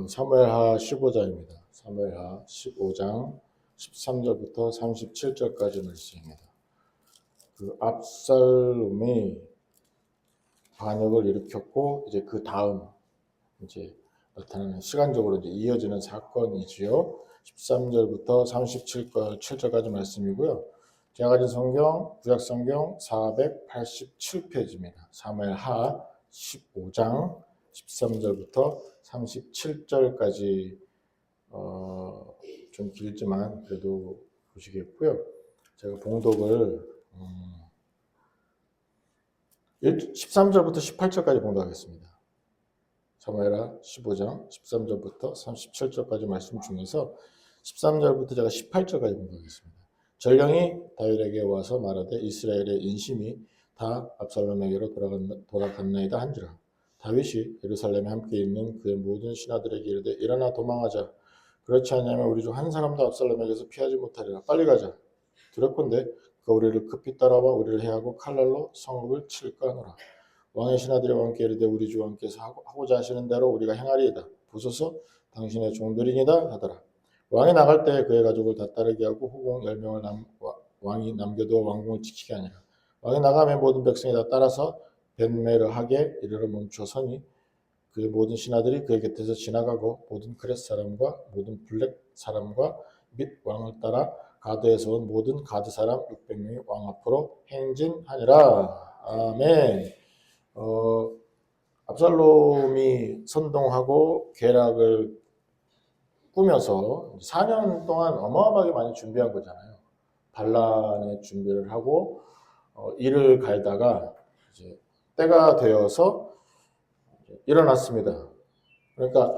사무엘하 15장입니다. 사무엘하 15장 13절부터 37절까지 말씀입니다. 압살롬이 반역을 일으켰고 이제 그 다음 이제 나타나는 시간적으로 이제 이어지는 사건이지요. 13절부터 37절까지 말씀이고요. 제가 가진 성경 구약 성경 487페이지입니다. 사무엘하 15장 13절부터 37절까지 좀 길지만 그래도 보시겠고요. 제가 봉독을 13절부터 18절까지 봉독하겠습니다. 사무엘하 15장 13절부터 37절까지 말씀 중에서 13절부터 제가 18절까지 봉독하겠습니다. 전령이 다윗에게 와서 말하되 이스라엘의 인심이 다 압살롬에게로 돌아갔나이다 한지라. 다윗이 예루살렘에 함께 있는 그의 모든 신하들에게 이르되 일어나 도망하자. 그렇지 않으면 우리 중 한 사람도 압살롬에게서 피하지 못하리라. 빨리 가자. 두렵건대 그가 우리를 급히 따라와 우리를 해하고 칼날로 성읍을 칠까 하노라. 왕의 신하들이 왕께 이르되 우리 주 왕께서 하고자 하시는 대로 우리가 행하리이다. 보소서 당신의 종들이니이다 하더라. 왕이 나갈 때 그의 가족을 다 따르게 하고 후궁 10명을 왕이 남겨두어 왕궁을 지키게 하니라. 왕이 나가면 모든 백성이 다 따라서 벳메르하게 이르러 멈춰 서니 그의 모든 신하들이 그의 곁에서 지나가고 모든 그렛 사람과 모든 블렛 사람과 및 왕을 따라 가드에서 온 모든 가드 사람 600명이 왕 앞으로 행진하니라. 아멘. 압살롬이 선동하고 계략을 꾸며서 4년 동안 어마어마하게 많이 준비한 거잖아요. 반란의 준비를 하고 이를 갈다가 이제 때가 되어서 일어났습니다. 그러니까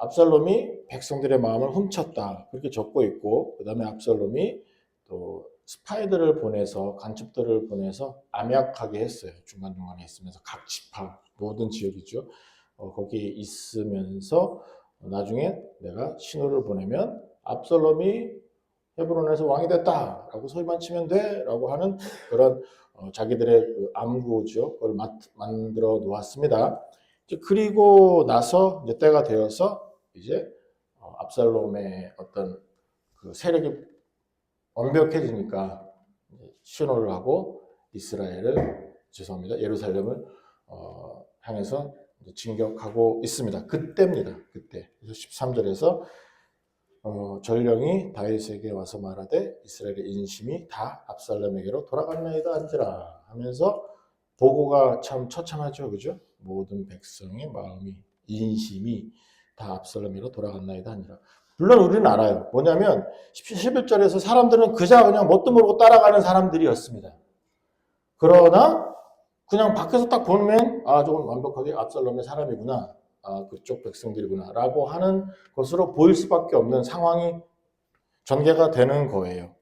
압살롬이 백성들의 마음을 훔쳤다 그렇게 적고 있고, 그 다음에 압살롬이 또 스파이들을 보내서 간첩들을 보내서 암약하게 했어요. 중간중간에 있으면서 각 지파 모든 지역이죠. 거기에 있으면서 나중에 내가 신호를 보내면 압살롬이 헤브론에서 왕이 됐다라고 소리만 치면 돼라고 하는 그런 자기들의 그 암구죠. 그걸 만들어 놓았습니다. 그리고 나서 이제 때가 되어서 이제 압살롬의 어떤 그 세력이 완벽해지니까 신호를 하고 예루살렘을 향해서 진격하고 있습니다. 그때입니다. 그때. 그래서 13절에서 전령이 다윗에게 와서 말하되 이스라엘의 인심이 다 압살롬에게로 돌아갔나이다 한지라 하면서 보고가 참 처참하죠. 그죠? 모든 백성의 마음이 인심이 다 압살롬에게로 돌아갔나이다 한지라. 물론 우리는 알아요. 뭐냐면 11절에서 사람들은 그냥 뭣도 모르고 따라가는 사람들이었습니다. 그러나 그냥 밖에서 딱 보면 조금 완벽하게 압살롬의 사람이구나. 그쪽 백성들이구나 라고 하는 것으로 보일 수밖에 없는 상황이 전개가 되는 거예요.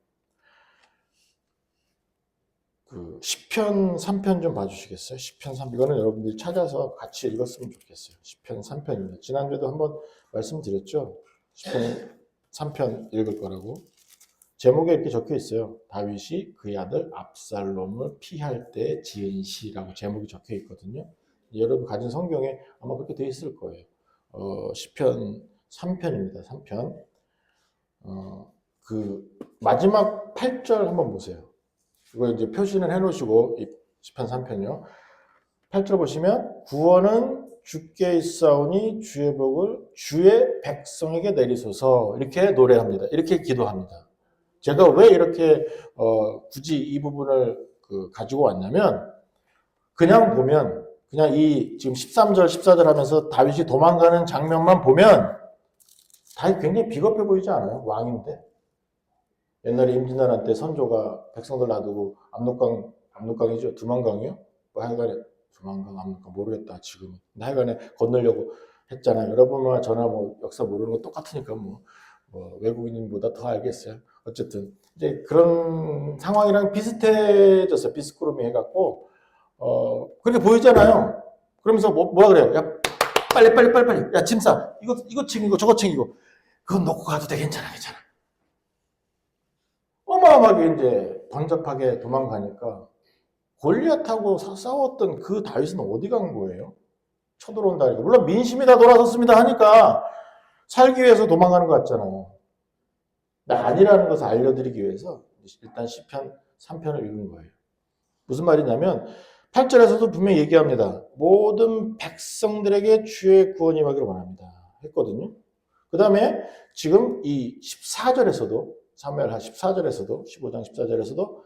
시편 3편 좀 봐주시겠어요? 시편 3편. 이거는 여러분들이 찾아서 같이 읽었으면 좋겠어요. 시편 3편입니다. 지난주에도 한번 말씀드렸죠. 시편 3편 읽을 거라고. 제목에 이렇게 적혀 있어요. 다윗이 그의 아들 압살롬을 피할 때 지은 시라고 제목이 적혀 있거든요. 여러분 가진 성경에 아마 그렇게 되어 있을 거예요. 시편 3편입니다. 3편. 그 마지막 8절 한번 보세요. 이거 이제 표시는 해놓으시고 시편 3편이요. 8절 보시면 구원은 주께 있사오니 주의 복을 주의 백성에게 내리소서 이렇게 노래합니다. 이렇게 기도합니다. 제가 왜 이렇게 굳이 이 부분을 가지고 왔냐면 그냥 보면 그냥 이 지금 13절 14절 하면서 다윗이 도망가는 장면만 보면 다윗 굉장히 비겁해 보이지 않아요? 왕인데. 옛날에 임진왜란 선조가 백성들 놔두고 압록강이죠? 두만강이요? 뭐 하여간에 두만강, 압록강 모르겠다 지금은. 근데 하여간에 건너려고 했잖아요. 여러분과 저나 뭐 역사 모르는 거 똑같으니까 뭐 외국인보다 더 알겠어요. 어쨌든 이제 그런 상황이랑 비슷해졌어요. 비스꾸름이 해갖고 그렇게 보이잖아요. 그러면서 뭐라 그래요? 야 빨리 야 짐 싸. 이거 챙기고 저거 챙기고 그건 놓고 가도 돼. 괜찮아. 어마어마하게 이제 번잡하게 도망가니까 골리앗하고 싸웠던 그 다윗은 어디 간 거예요? 쳐들어온다니까. 물론 민심이 다 돌아섰습니다 하니까 살기 위해서 도망가는 것 같잖아요. 아니라는 것을 알려드리기 위해서 일단 시편 3편을 읽은 거예요. 무슨 말이냐면 8절에서도 분명히 얘기합니다. 모든 백성들에게 주의 구원이 임하기를 원합니다. 했거든요. 그 다음에 지금 이 14절에서도 사무엘 14절에서도 15장 14절에서도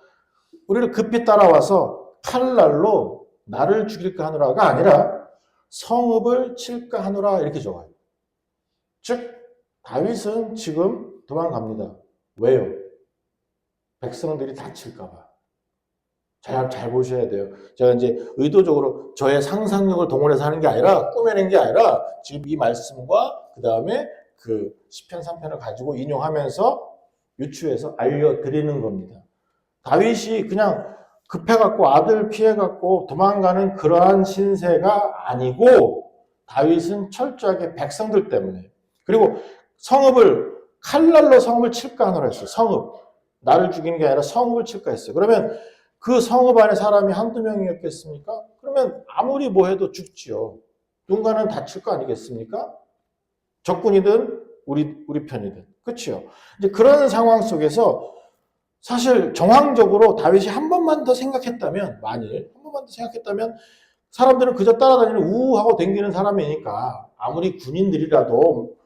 우리를 급히 따라와서 칼날로 나를 죽일까 하노라가 아니라 성읍을 칠까 하노라 이렇게 적어요. 즉 다윗은 지금 도망갑니다. 왜요? 백성들이 다칠까 봐. 잘 보셔야 돼요. 제가 이제 의도적으로 저의 상상력을 동원해서 하는 게 아니라 꾸며낸 게 아니라 지금 이 말씀과 그 다음에 그 시편 3편을 가지고 인용하면서 유추해서 알려드리는 겁니다. 다윗이 그냥 급해갖고 아들 피해갖고 도망가는 그러한 신세가 아니고 다윗은 철저하게 백성들 때문에 그리고 성읍을 칼날로 성읍을 칠까 하노라 했어요. 성읍. 나를 죽이는 게 아니라 성읍을 칠까 했어요. 그러면 그 성읍 안에 사람이 한두 명이었겠습니까? 그러면 아무리 뭐 해도 죽지요. 누군가는 다칠 거 아니겠습니까? 적군이든 우리 편이든. 그렇죠? 이제 그런 상황 속에서 사실 정황적으로 다윗이 한 번만 더 생각했다면, 만일 한 번만 더 생각했다면 사람들은 그저 따라다니는 우우하고 댕기는 사람이니까 아무리 군인들이라도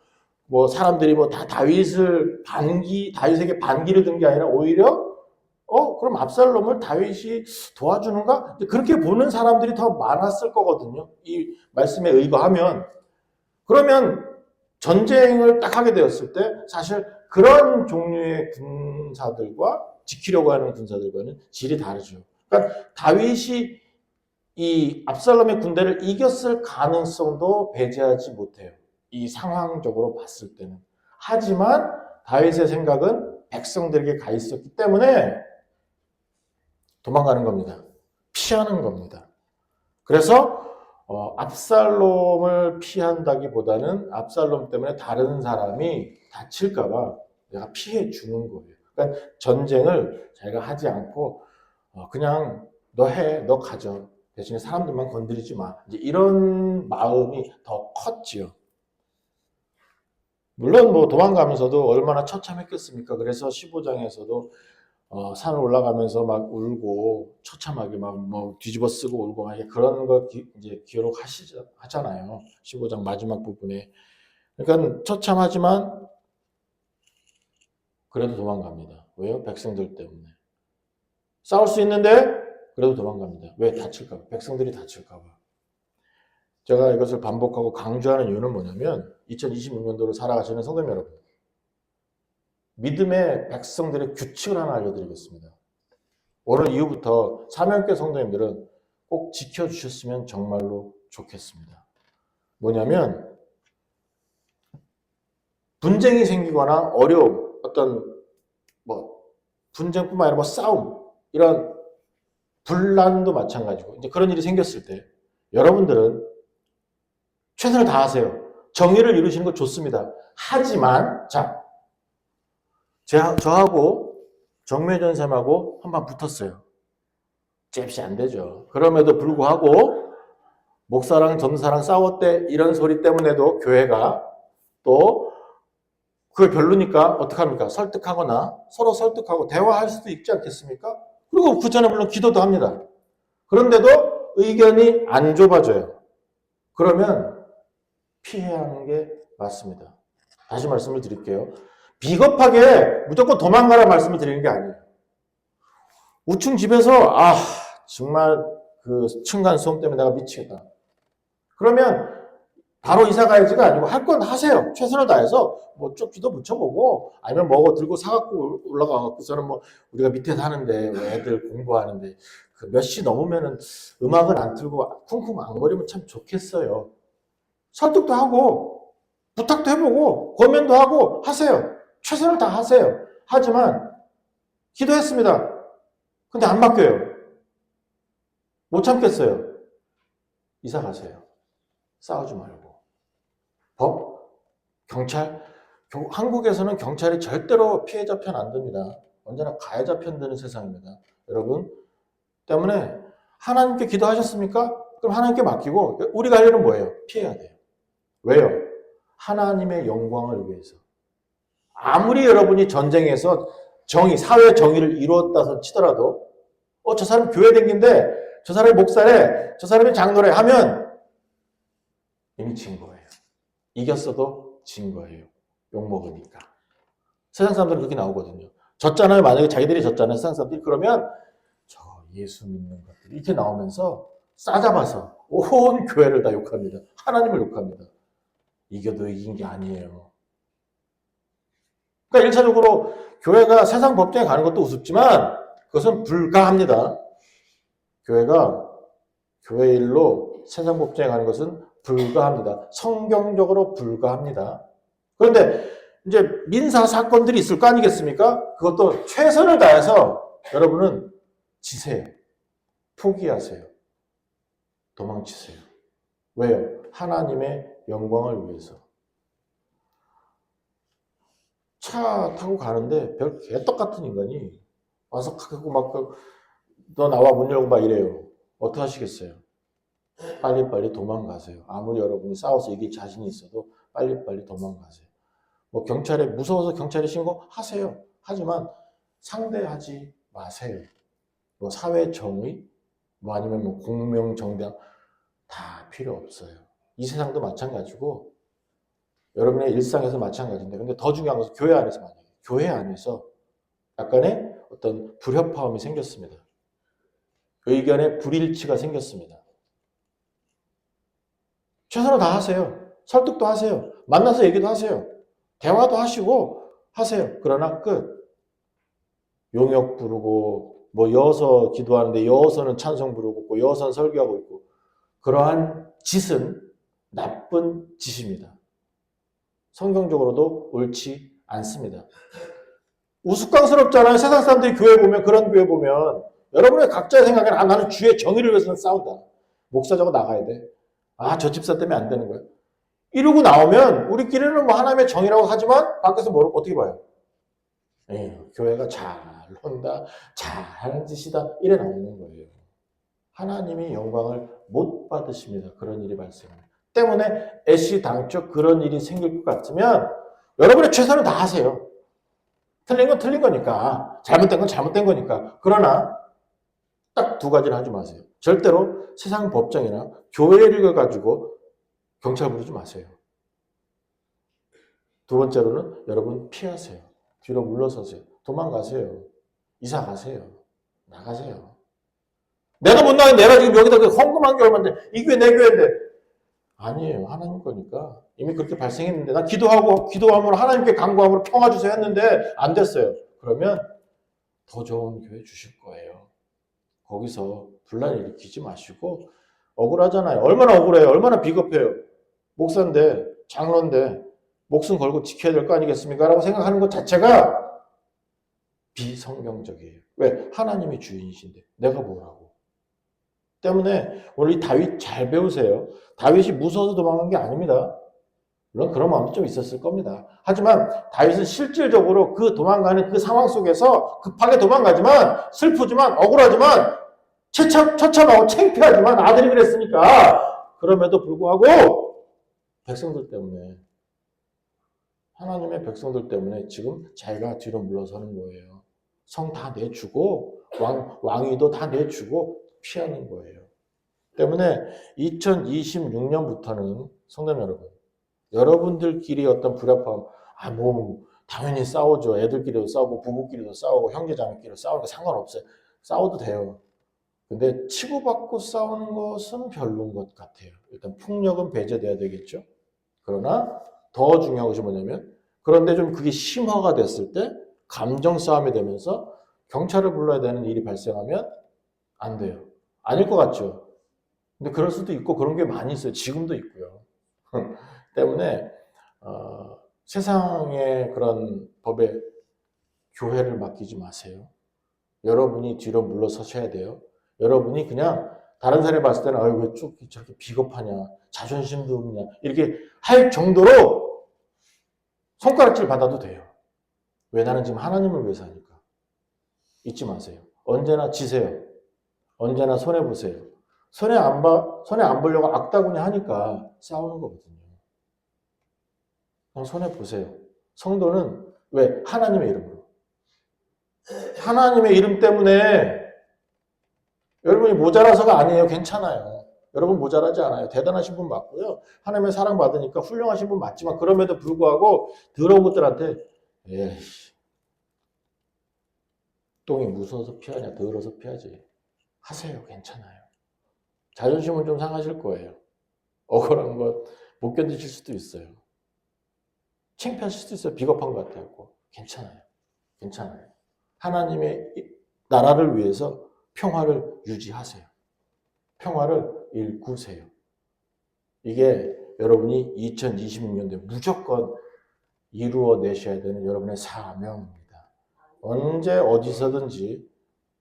뭐 사람들이 뭐 다 다윗에게 반기를 든 게 아니라 오히려 그럼 압살롬을 다윗이 도와주는가? 그렇게 보는 사람들이 더 많았을 거거든요. 이 말씀에 의거하면. 그러면 전쟁을 딱 하게 되었을 때 사실 그런 종류의 군사들과 지키려고 하는 군사들과는 질이 다르죠. 그러니까 다윗이 이 압살롬의 군대를 이겼을 가능성도 배제하지 못해요. 이 상황적으로 봤을 때는. 하지만 다윗의 생각은 백성들에게 가 있었기 때문에 도망가는 겁니다. 피하는 겁니다. 그래서 압살롬을 피한다기보다는 압살롬 때문에 다른 사람이 다칠까 봐 내가 피해 주는 거예요. 그러니까 전쟁을 자기가 하지 않고 그냥 너 해, 너 가져. 대신에 사람들만 건드리지 마. 이제 이런 마음이 더 컸지요. 물론 뭐 도망가면서도 얼마나 처참했겠습니까? 그래서 15장에서도 산을 올라가면서 막 울고 처참하게 막 뭐 뒤집어 쓰고 울고 막 그런 거 이제 하잖아요. 15장 마지막 부분에. 그러니까 처참하지만 그래도 도망갑니다. 왜요? 백성들 때문에. 싸울 수 있는데 그래도 도망갑니다. 왜? 다칠까 봐. 백성들이 다칠까 봐. 제가 이것을 반복하고 강조하는 이유는 뭐냐면 2026년도를 살아가시는 성도님 여러분, 믿음의 백성들의 규칙을 하나 알려드리겠습니다. 오늘 이후부터 사명교회 성도님들은 꼭 지켜주셨으면 정말로 좋겠습니다. 뭐냐면 분쟁이 생기거나 어려움, 어떤 뭐 분쟁뿐만 아니라 뭐 싸움, 이런 분란도 마찬가지고 이제 그런 일이 생겼을 때 여러분들은 최선을 다하세요. 정의를 이루시는 거 좋습니다. 하지만 저하고 정매전샘하고 한번 붙었어요. 잽시 안 되죠. 그럼에도 불구하고 목사랑 전사랑 싸웠대 이런 소리 때문에도 교회가 또 그게 별로니까 어떡합니까? 설득하거나 서로 설득하고 대화할 수도 있지 않겠습니까? 그리고 그 전에 물론 기도도 합니다. 그런데도 의견이 안 좁아져요. 그러면 피해야 하는 게 맞습니다. 다시 말씀을 드릴게요. 비겁하게 무조건 도망가라 말씀을 드리는 게 아니에요. 우충 집에서 정말 그 층간소음 때문에 내가 미치겠다. 그러면 바로 이사 가야지가 아니고 할 건 하세요. 최선을 다해서 뭐 쪽지도 붙여보고 아니면 뭐 들고 사갖고 올라가갖고서는 뭐 우리가 밑에서 하는데 애들 공부하는데 그 몇 시 넘으면은 음악을 안 틀고 쿵쿵 안 거리면 참 좋겠어요. 설득도 하고 부탁도 해보고 권면도 하고 하세요. 최선을 다하세요. 하지만 기도했습니다. 근데 안 바뀌어요. 못 참겠어요. 이사 가세요. 싸우지 말고. 법, 경찰, 한국에서는 경찰이 절대로 피해자 편 안 듭니다. 언제나 가해자 편드는 세상입니다. 여러분 때문에 하나님께 기도하셨습니까? 그럼 하나님께 맡기고 우리가 할 일은 뭐예요? 피해야 돼요. 왜요? 하나님의 영광을 위해서. 아무리 여러분이 전쟁에서 사회 정의를 이루었다 치더라도 저 사람 교회 댕긴데 저 사람이 목사래 저 사람이 장로래 하면 이미 진 거예요. 이겼어도 진 거예요. 욕먹으니까. 세상 사람들은 그렇게 나오거든요. 졌잖아요. 만약에 자기들이 졌잖아요. 세상 사람들이. 그러면 저 예수 믿는 것들 이렇게 나오면서 싸잡아서 온 교회를 다 욕합니다. 하나님을 욕합니다. 이겨도 이긴 게 아니에요. 그러니까 1차적으로 교회가 세상 법정에 가는 것도 우습지만 그것은 불가합니다. 교회가 교회 일로 세상 법정에 가는 것은 불가합니다. 성경적으로 불가합니다. 그런데 이제 민사 사건들이 있을 거 아니겠습니까? 그것도 최선을 다해서 여러분은 지세요. 포기하세요. 도망치세요. 왜요? 하나님의 영광을 위해서. 차 타고 가는데 별 개떡 같은 인간이 와서 가고 막 너 나와 문 열고 막 이래요. 어떻게 하시겠어요? 빨리빨리 도망가세요. 아무리 여러분이 싸워서 이길 자신이 있어도 빨리빨리 도망가세요. 뭐 경찰에 무서워서 경찰에 신고하세요. 하지만 상대하지 마세요. 뭐 사회 정의, 뭐 아니면 뭐 공명 정당 다 필요 없어요. 이 세상도 마찬가지고 여러분의 일상에서 마찬가지인데 근데 더 중요한 것은 교회 안에서 만약에 교회 안에서 약간의 어떤 불협화음이 생겼습니다. 의견의 불일치가 생겼습니다. 최선을 다하세요. 설득도 하세요. 만나서 얘기도 하세요. 대화도 하시고 하세요. 그러나 끝. 용역 부르고 뭐 여서 기도하는데 여서는 찬송 부르고 있고 여서는 설교하고 있고 그러한 짓은 나쁜 짓입니다. 성경적으로도 옳지 않습니다. 우스꽝스럽잖아요. 세상 사람들이 교회 보면 그런 교회 보면 여러분의 각자의 생각에는 나는 주의 정의를 위해서는 싸운다. 목사 저거 나가야 돼. 저 집사 때문에 안 되는 거야. 이러고 나오면 우리끼리는 뭐 하나님의 정의라고 하지만 밖에서 어떻게 봐요? 교회가 잘 논다. 잘하는 짓이다. 이래 나오는 거예요. 하나님이 영광을 못 받으십니다. 그런 일이 발생합니다. 때문에 애시당초 그런 일이 생길 것 같으면 여러분의 최선을 다하세요. 틀린 건 틀린 거니까 잘못된 건 잘못된 거니까 그러나 딱 두 가지를 하지 마세요. 절대로 세상 법정이나 교회를 가지고 경찰 부르지 마세요. 두 번째로는 여러분 피하세요. 뒤로 물러서세요. 도망가세요. 이사 가세요. 나가세요. 내가 못 나가면 내가 지금 여기다 헌금한 게 얼마인데 이 교회 내 교회인데 아니에요. 하나님 거니까 이미 그렇게 발생했는데 나 기도함으로 하나님께 간구함으로 평화 주세요 했는데 안 됐어요. 그러면 더 좋은 교회 주실 거예요. 거기서 분란 일으키지 마시고 억울하잖아요. 얼마나 억울해요. 얼마나 비겁해요. 목사인데 장로인데 목숨 걸고 지켜야 될 거 아니겠습니까? 라고 생각하는 것 자체가 비성경적이에요. 왜? 하나님이 주인이신데 내가 뭐라고. 때문에 오늘 이 다윗 잘 배우세요. 다윗이 무서워서 도망간 게 아닙니다. 물론 그런 마음도 좀 있었을 겁니다. 하지만 다윗은 실질적으로 그 도망가는 그 상황 속에서 급하게 도망가지만 슬프지만 억울하지만 처참하고 창피하지만 아들이 그랬으니까 그럼에도 불구하고 백성들 때문에 하나님의 백성들 때문에 지금 자기가 뒤로 물러서는 거예요. 성 다 내주고 왕위도 다 내주고 피하는 거예요. 때문에 2026년부터는 성도 여러분 여러분들끼리 어떤 불협화음 당연히 싸우죠. 애들끼리도 싸우고 부부끼리도 싸우고 형제자매끼리도 싸우는 거 상관없어요. 싸워도 돼요. 근데 치고받고 싸우는 것은 별로인 것 같아요. 일단 폭력은 배제돼야 되겠죠. 그러나 더 중요한 것이 뭐냐면 그런데 좀 그게 심화가 됐을 때 감정 싸움이 되면서 경찰을 불러야 되는 일이 발생하면 안 돼요. 아닐 것 같죠. 근데 그럴 수도 있고 그런 게 많이 있어요. 지금도 있고요. 때문에 세상의 그런 법에 교회를 맡기지 마세요. 여러분이 뒤로 물러서셔야 돼요. 여러분이 그냥 다른 사람이 봤을 때는 왜 저렇게 비겁하냐 자존심도 없냐 이렇게 할 정도로 손가락질 받아도 돼요. 왜? 나는 지금 하나님을 위해서 하니까. 잊지 마세요. 언제나 지세요. 언제나 손해보세요. 손해 안 보려고 악다구니 하니까 싸우는 거거든요. 그냥 손해보세요. 성도는 왜? 하나님의 이름으로. 하나님의 이름 때문에 여러분이 모자라서가 아니에요. 괜찮아요. 여러분 모자라지 않아요. 대단하신 분 맞고요. 하나님의 사랑받으니까 훌륭하신 분 맞지만 그럼에도 불구하고 더러운 것들한테 에이씨, 똥이 무서워서 피하냐 더러워서 피하지. 하세요. 괜찮아요. 자존심은 좀 상하실 거예요. 억울한 것 못 견디실 수도 있어요. 창피하실 수도 있어요. 비겁한 것 같아요. 괜찮아요. 괜찮아요. 하나님의 나라를 위해서 평화를 유지하세요. 평화를 일구세요. 이게 여러분이 2026년도에 무조건 이루어내셔야 되는 여러분의 사명입니다. 언제 어디서든지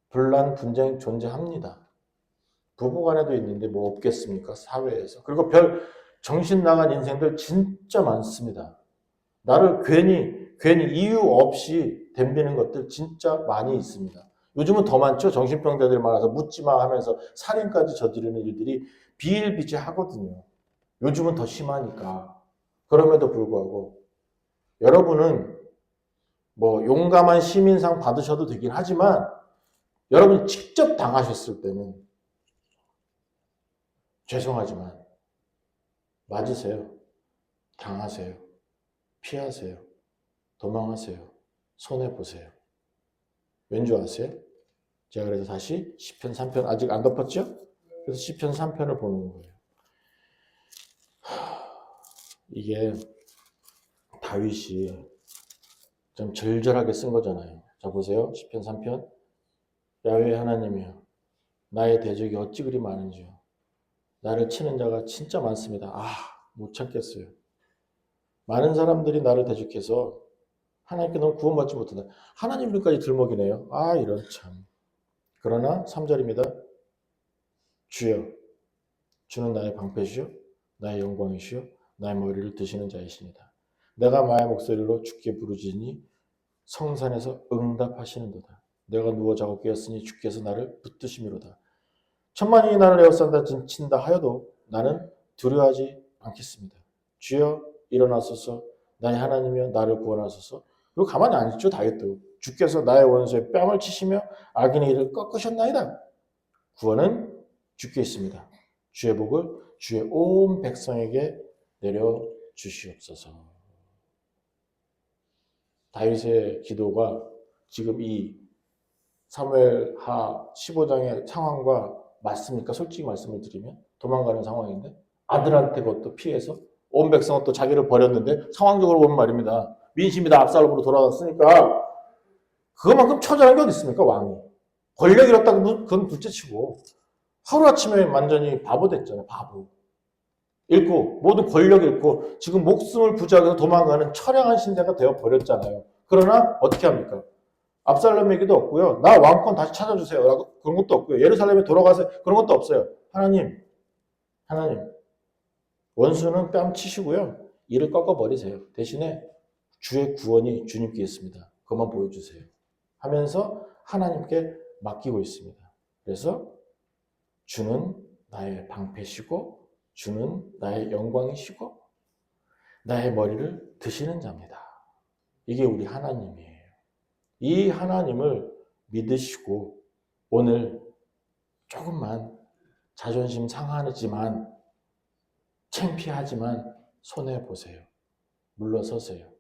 분란, 분쟁이 존재합니다. 부부간에도 있는데 뭐 없겠습니까? 사회에서. 그리고 별 정신 나간 인생들 진짜 많습니다. 나를 괜히 이유 없이 덤비는 것들 진짜 많이 있습니다. 요즘은 더 많죠. 정신병자들이 많아서 묻지마 하면서 살인까지 저지르는 일들이 비일비재하거든요. 요즘은 더 심하니까. 그럼에도 불구하고 여러분은 뭐 용감한 시민상 받으셔도 되긴 하지만 여러분이 직접 당하셨을 때는 죄송하지만 맞으세요. 당하세요. 피하세요. 도망하세요. 손해보세요. 왠지 아세요? 제가 그래서 다시 시편 3편 아직 안 덮었죠? 그래서 시편 3편을 보는 거예요. 이게 다윗이 좀 절절하게 쓴 거잖아요. 자 보세요. 시편 3편. 야훼 하나님이여 나의 대적이 어찌 그리 많은지요. 나를 치는 자가 진짜 많습니다. 못 참겠어요. 많은 사람들이 나를 대적해서 하나님께 너무 구원받지 못한다. 하나님 이름까지 들먹이네요. 이런 참. 그러나 3절입니다. 주여 주는 나의 방패시요 나의 영광이시요 나의 머리를 드시는 자이십니다. 내가 마의 목소리로 주께 부르짖으니 성산에서 응답하시는도다. 내가 누워 자고 깨었으니 주께서 나를 붙드심이로다. 천만이 나를 에워싼다 친다 하여도 나는 두려워하지 않겠습니다. 주여 일어나소서 나의 하나님이여 나를 구원하소서. 그리고 가만히 안 있죠. 다윗도 주께서 나의 원수의 뺨을 치시며 악인의 일을 꺾으셨나이다. 구원은 주께 있습니다. 주의 복을 주의 온 백성에게 내려주시옵소서. 다윗의 기도가 지금 이 사무엘하 15장의 상황과 맞습니까? 솔직히 말씀을 드리면 도망가는 상황인데 아들한테 그것도 피해서 온 백성은 또 자기를 버렸는데 상황적으로 보면 말입니다. 민심이 다 압살롬으로 돌아갔으니까 그것만큼 처절한 게 어디 있습니까? 왕이. 권력 잃었다고 그건 둘째치고 하루아침에 완전히 바보 됐잖아요. 바보. 잃고 모든 권력 잃고 지금 목숨을 부지하게 도망가는 처량한 신세가 되어버렸잖아요. 그러나 어떻게 합니까? 압살롬에게도 없고요. 나 왕권 다시 찾아주세요. 라고 그런 것도 없고요. 예루살렘에 돌아가세요. 그런 것도 없어요. 하나님 원수는 뺨 치시고요. 이를 꺾어버리세요. 대신에 주의 구원이 주님께 있습니다. 그것만 보여주세요. 하면서 하나님께 맡기고 있습니다. 그래서 주는 나의 방패시고 주는 나의 영광이시고 나의 머리를 드시는 자입니다. 이게 우리 하나님이에요. 이 하나님을 믿으시고 오늘 조금만 자존심 상하지만 창피하지만 손해보세요. 물러서세요.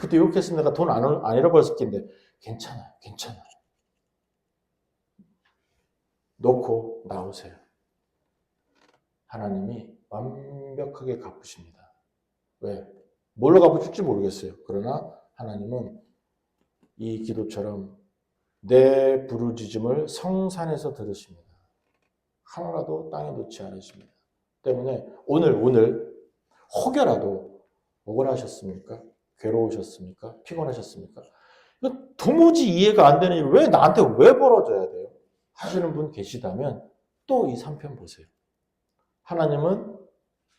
그때 욕했으면 내가 돈 안 잃어버렸을 텐데 괜찮아요. 놓고 나오세요. 하나님이 완벽하게 갚으십니다. 왜? 뭘로 갚으실지 모르겠어요. 그러나 하나님은 이 기도처럼 내 부르짖음을 성산에서 들으십니다. 하나라도 땅에 놓지 않으십니다. 때문에 오늘 혹여라도 억울하셨습니까? 괴로우셨습니까? 피곤하셨습니까? 도무지 이해가 안 되는 일 왜 나한테 왜 벌어져야 돼요? 하시는 분 계시다면 또 이 3편 보세요. 하나님은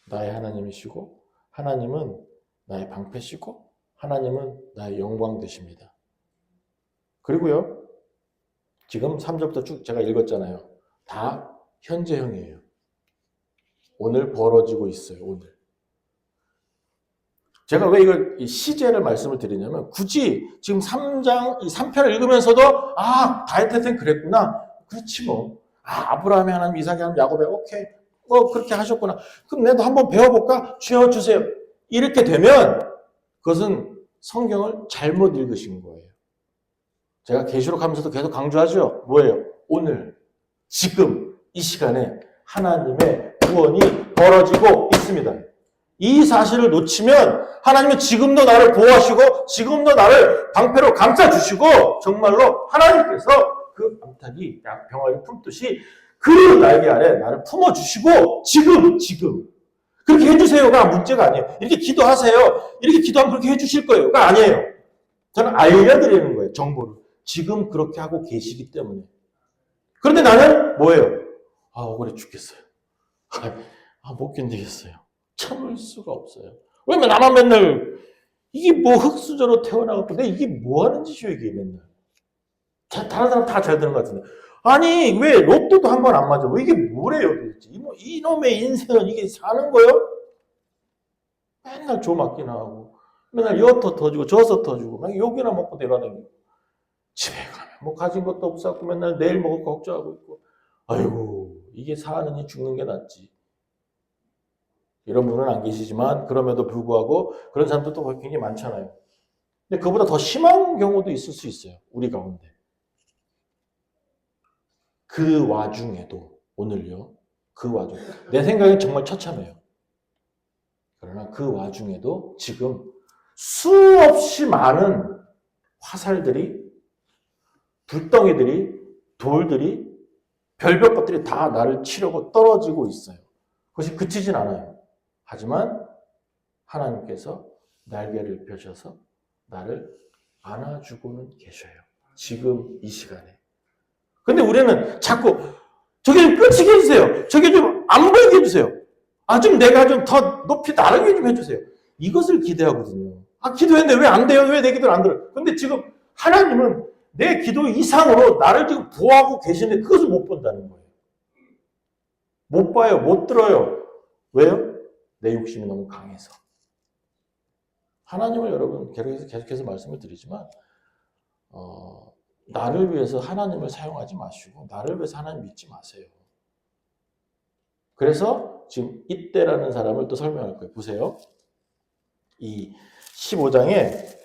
나의 하나님이시고 하나님은 나의 방패시고 하나님은 나의 영광 되십니다. 그리고요. 지금 3절부터 쭉 제가 읽었잖아요. 다 현재형이에요. 오늘 벌어지고 있어요. 오늘. 제가 왜 이걸 시제를 말씀을 드리냐면 굳이 지금 3편을 읽으면서도 다윗한테는 그랬구나. 그렇지 뭐. 아브라함의 하나님, 이삭의 하나님, 야곱의 오케이. 그렇게 하셨구나. 그럼 내가 한번 배워볼까? 주여 주세요. 이렇게 되면 그것은 성경을 잘못 읽으신 거예요. 제가 계시록 하면서도 계속 강조하죠. 뭐예요? 오늘, 지금, 이 시간에 하나님의 구원이 벌어지고 있습니다. 이 사실을 놓치면 하나님은 지금도 나를 보호하시고 지금도 나를 방패로 감싸주시고 정말로 하나님께서 그 암탉이 병아리 품듯이 그 날개 아래 나를 품어주시고 지금 그렇게 해주세요가 문제가 아니에요. 이렇게 기도하세요. 이렇게 기도하면 그렇게 해주실 거예요가 아니에요. 저는 알려드리는 거예요. 정보를. 지금 그렇게 하고 계시기 때문에. 그런데 나는 뭐예요? 억울해 죽겠어요. 못 견디겠어요. 참을 수가 없어요. 왜냐면 나만 맨날 이게 뭐 흙수저로 태어나갖고 내가 이게 뭐 하는 짓이요 이게 맨날. 다른 사람 다 잘 되는 것 같은데. 아니 왜 로또도 한 번 안 맞아? 이게 뭐래요 도대체? 이놈의 인생은 이게 사는 거요? 맨날 조맞기나 하고 맨날 여터 터지고 저서 터지고 막 욕이나 먹고 내려다니고 집에 가면 뭐 가진 것도 없었고 맨날 내일 먹을 거 걱정하고 있고 아이고 이게 사느니 죽는 게 낫지. 이런 분은 안 계시지만 그럼에도 불구하고 그런 사람들도 굉장히 많잖아요. 근데 그보다 더 심한 경우도 있을 수 있어요. 우리 가운데. 그 와중에도 오늘요. 그 와중 내 생각엔 정말 처참해요. 그러나 그 와중에도 지금 수없이 많은 화살들이 불덩이들이 돌들이 별별 것들이 다 나를 치려고 떨어지고 있어요. 그것이 그치진 않아요. 하지만 하나님께서 날개를 펴셔서 나를 안아주고는 계셔요. 지금 이 시간에. 근데 우리는 자꾸 저게 좀 끄치게 해주세요. 저게 좀 안 보이게 해주세요. 좀 내가 좀 더 높이 나르게 좀 해주세요. 이것을 기대하거든요. 기도했는데 왜 안 돼요? 왜 내 기도를 안 들어요? 근데 지금 하나님은 내 기도 이상으로 나를 지금 보호하고 계시는데 그것을 못 본다는 거예요. 못 봐요. 못 들어요. 왜요? 내 욕심이 너무 강해서. 하나님을 여러분 계속해서 말씀을 드리지만 나를 위해서 하나님을 사용하지 마시고 나를 위해서 하나님 믿지 마세요. 그래서 지금 이때라는 사람을 또 설명할 거예요. 보세요. 이 15장에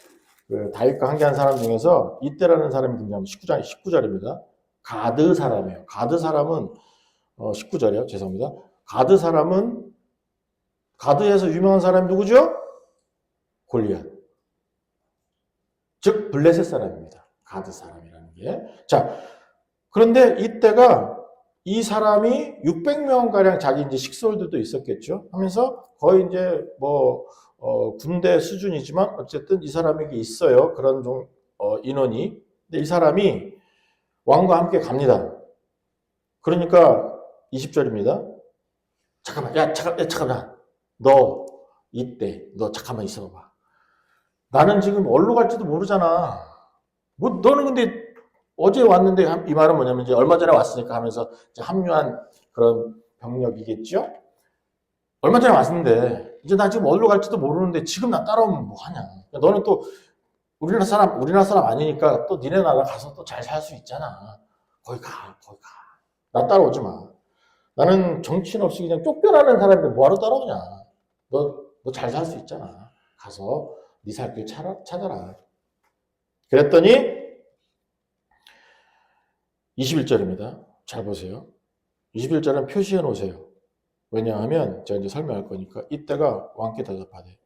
그 다윗과 함께한 사람 중에서 이때라는 사람이 등장하면 19절입니다. 가드 사람이에요. 가드 사람은 19절이요. 죄송합니다. 가드 사람은 가드에서 유명한 사람이 누구죠? 골리앗. 즉 블레셋 사람입니다. 가드 사람이라는 게. 자, 그런데 이때가 이 사람이 600명 가량 자기 이제 식솔들도 있었겠죠. 하면서 거의 이제 군대 수준이지만 어쨌든 이 사람에게 있어요. 그런 인원이. 근데 이 사람이 왕과 함께 갑니다. 그러니까 20절입니다. 잠깐만. 너 이때 너 잠깐만 있어봐. 나는 지금 어디로 갈지도 모르잖아. 너는 근데 어제 왔는데 이 말은 뭐냐면 이제 얼마 전에 왔으니까 하면서 이제 합류한 그런 병력이겠죠? 얼마 전에 왔는데 이제 나 지금 어디로 갈지도 모르는데 지금 나 따라오면 뭐 하냐? 너는 또 우리나라 사람 아니니까 또 니네 나라 가서 또 잘 살 수 있잖아. 거기 가. 나 따라오지 마. 나는 정신 없이 그냥 쫓겨나는 사람인데 뭐하러 따라오냐? 너 잘 살 수 있잖아. 가서 네 살 길 찾아라. 그랬더니 21절입니다. 잘 보세요. 21절은 표시해 놓으세요. 왜냐하면 제가 이제 설명할 거니까 이때가 왕께 대답하되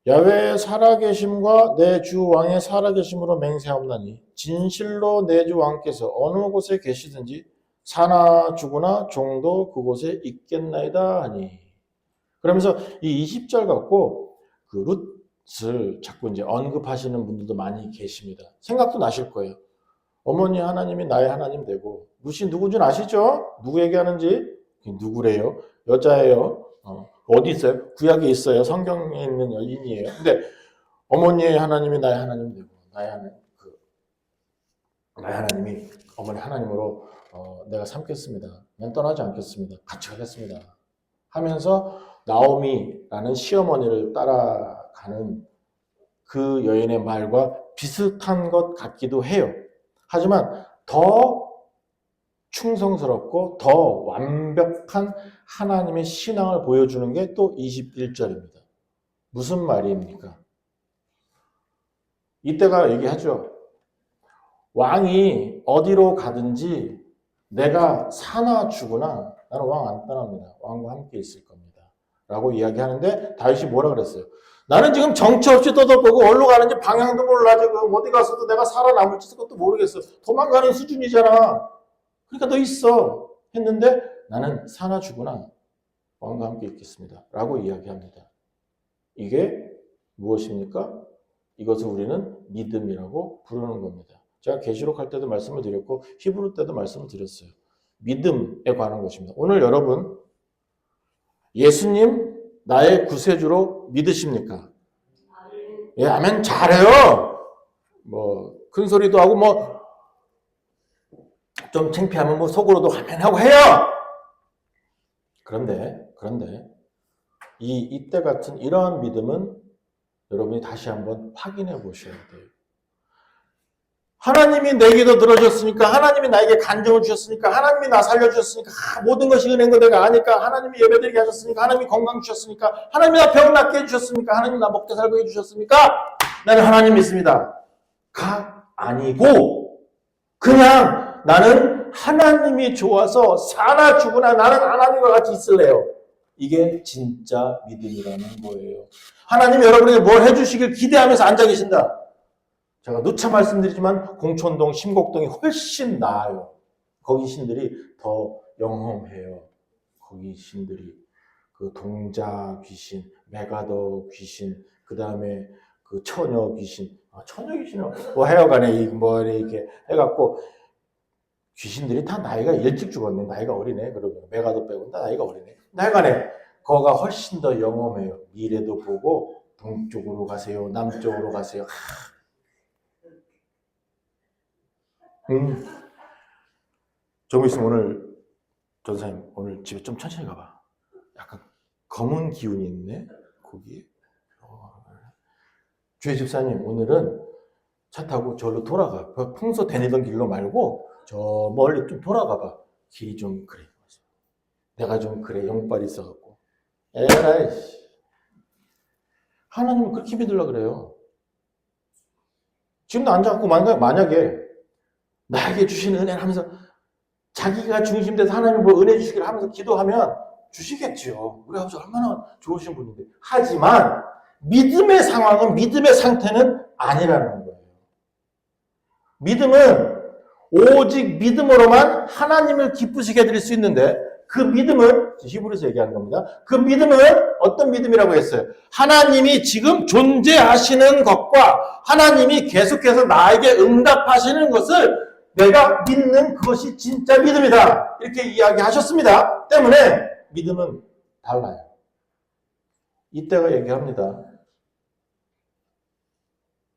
야외의 살아계심과 내 주 왕의 살아계심으로 맹세하옵나니 진실로 내 주 왕께서 어느 곳에 계시든지 사나 죽으나 종도 그곳에 있겠나이다 하니. 그러면서 이 20절 갖고 그 룻을 자꾸 이제 언급하시는 분들도 많이 계십니다. 생각도 나실 거예요. 어머니 하나님이 나의 하나님 되고 룻이 누군지 아시죠? 누구 얘기하는지? 누구래요? 여자예요. 어디 있어요? 구약에 있어요. 성경에 있는 여인이에요. 근데 어머니의 하나님이 나의 하나님 되고 나의 하나님 나의 하나님이 어머니 하나님으로 내가 삼겠습니다. 난 떠나지 않겠습니다. 같이 가겠습니다. 하면서 나오미라는 시어머니를 따라가는 그 여인의 말과 비슷한 것 같기도 해요. 하지만 더 충성스럽고 더 완벽한 하나님의 신앙을 보여주는 게 또 21절입니다. 무슨 말입니까? 이때가 얘기하죠. 왕이 어디로 가든지 내가 사나 죽으나 나는 왕 안 떠납니다. 왕과 함께 있을 겁니다. 라고 이야기하는데 다윗이 뭐라 그랬어요? 나는 지금 정처 없이 떠들보고 어디로 가는지 방향도 몰라. 지금 어디 가서도 내가 살아남을지 그것도 모르겠어. 도망가는 수준이잖아. 그러니까 너 있어. 했는데 나는 사나 죽으나 왕과 함께 있겠습니다. 라고 이야기합니다. 이게 무엇입니까? 이것을 우리는 믿음이라고 부르는 겁니다. 제가 계시록 할 때도 말씀을 드렸고 히브리 때도 말씀을 드렸어요. 믿음에 관한 것입니다. 오늘 여러분 예수님 나의 구세주로 믿으십니까? 예, 아멘 잘해요. 뭐 큰 소리도 하고 뭐 좀 창피하면 뭐 속으로도 아멘하고 해요. 그런데 이때 같은 이러한 믿음은 여러분이 다시 한번 확인해 보셔야 돼요. 하나님이 내 기도 들어주셨으니까, 하나님이 나에게 간정을 주셨으니까, 하나님이 나 살려주셨으니까, 모든 것이 은혜인 거 내가 아니까, 하나님이 예배드리게 하셨으니까, 하나님이 건강 주셨으니까, 하나님이 나 병 낫게 해주셨습니까? 하나님이 나 먹게 살고 해주셨습니까? 나는 하나님 믿습니다. 가 아니고 그냥 나는 하나님이 좋아서 사나 죽으나 나는 하나님과 같이 있을래요. 이게 진짜 믿음이라는 거예요. 하나님 여러분에게 뭘 해주시길 기대하면서 앉아 계신다. 제가 누차 말씀드리지만 공촌동, 심곡동이 훨씬 나아요. 거기 신들이 더 영험해요. 거기 신들이 그 동자 귀신, 메가더 귀신, 그 다음에 그 처녀 귀신, 처녀 귀신은 뭐 하여간에 뭐 이렇게 해갖고 귀신들이 다 나이가 일찍 죽었네. 나이가 어리네. 그러고 메가더 빼고는 다 나이가 어리네. 하여간에 거가 훨씬 더 영험해요. 미래도 보고 동쪽으로 가세요. 남쪽으로 가세요. 좀 있으면 오늘 전사님 오늘 집에 좀 천천히 가봐. 약간 검은 기운이 있네 거기에. 주의 집사님 오늘은 차 타고 저로 돌아가. 평소 다니던 길로 말고 저 멀리 좀 돌아가봐. 길이 좀 그래. 내가 좀 그래 영빨이 있어갖고. 에라이. 하나님은 그렇게 믿으려고 그래요. 지금도 앉아갖고 만약에 나에게 주시는 은혜를 하면서 자기가 중심돼서 하나님 뭐 은혜 주시기를 하면서 기도하면 주시겠죠. 우리 아버지 얼마나 좋으신 분인데. 하지만 믿음의 상황은 믿음의 상태는 아니라는 거예요. 믿음은 오직 믿음으로만 하나님을 기쁘시게 해드릴 수 있는데 그 믿음은 히브리서 얘기하는 겁니다. 그 믿음은 어떤 믿음이라고 했어요? 하나님이 지금 존재하시는 것과 하나님이 계속해서 나에게 응답하시는 것을 내가 믿는 그것이 진짜 믿음이다. 이렇게 이야기하셨습니다. 때문에 믿음은 달라요. 이때가 얘기합니다.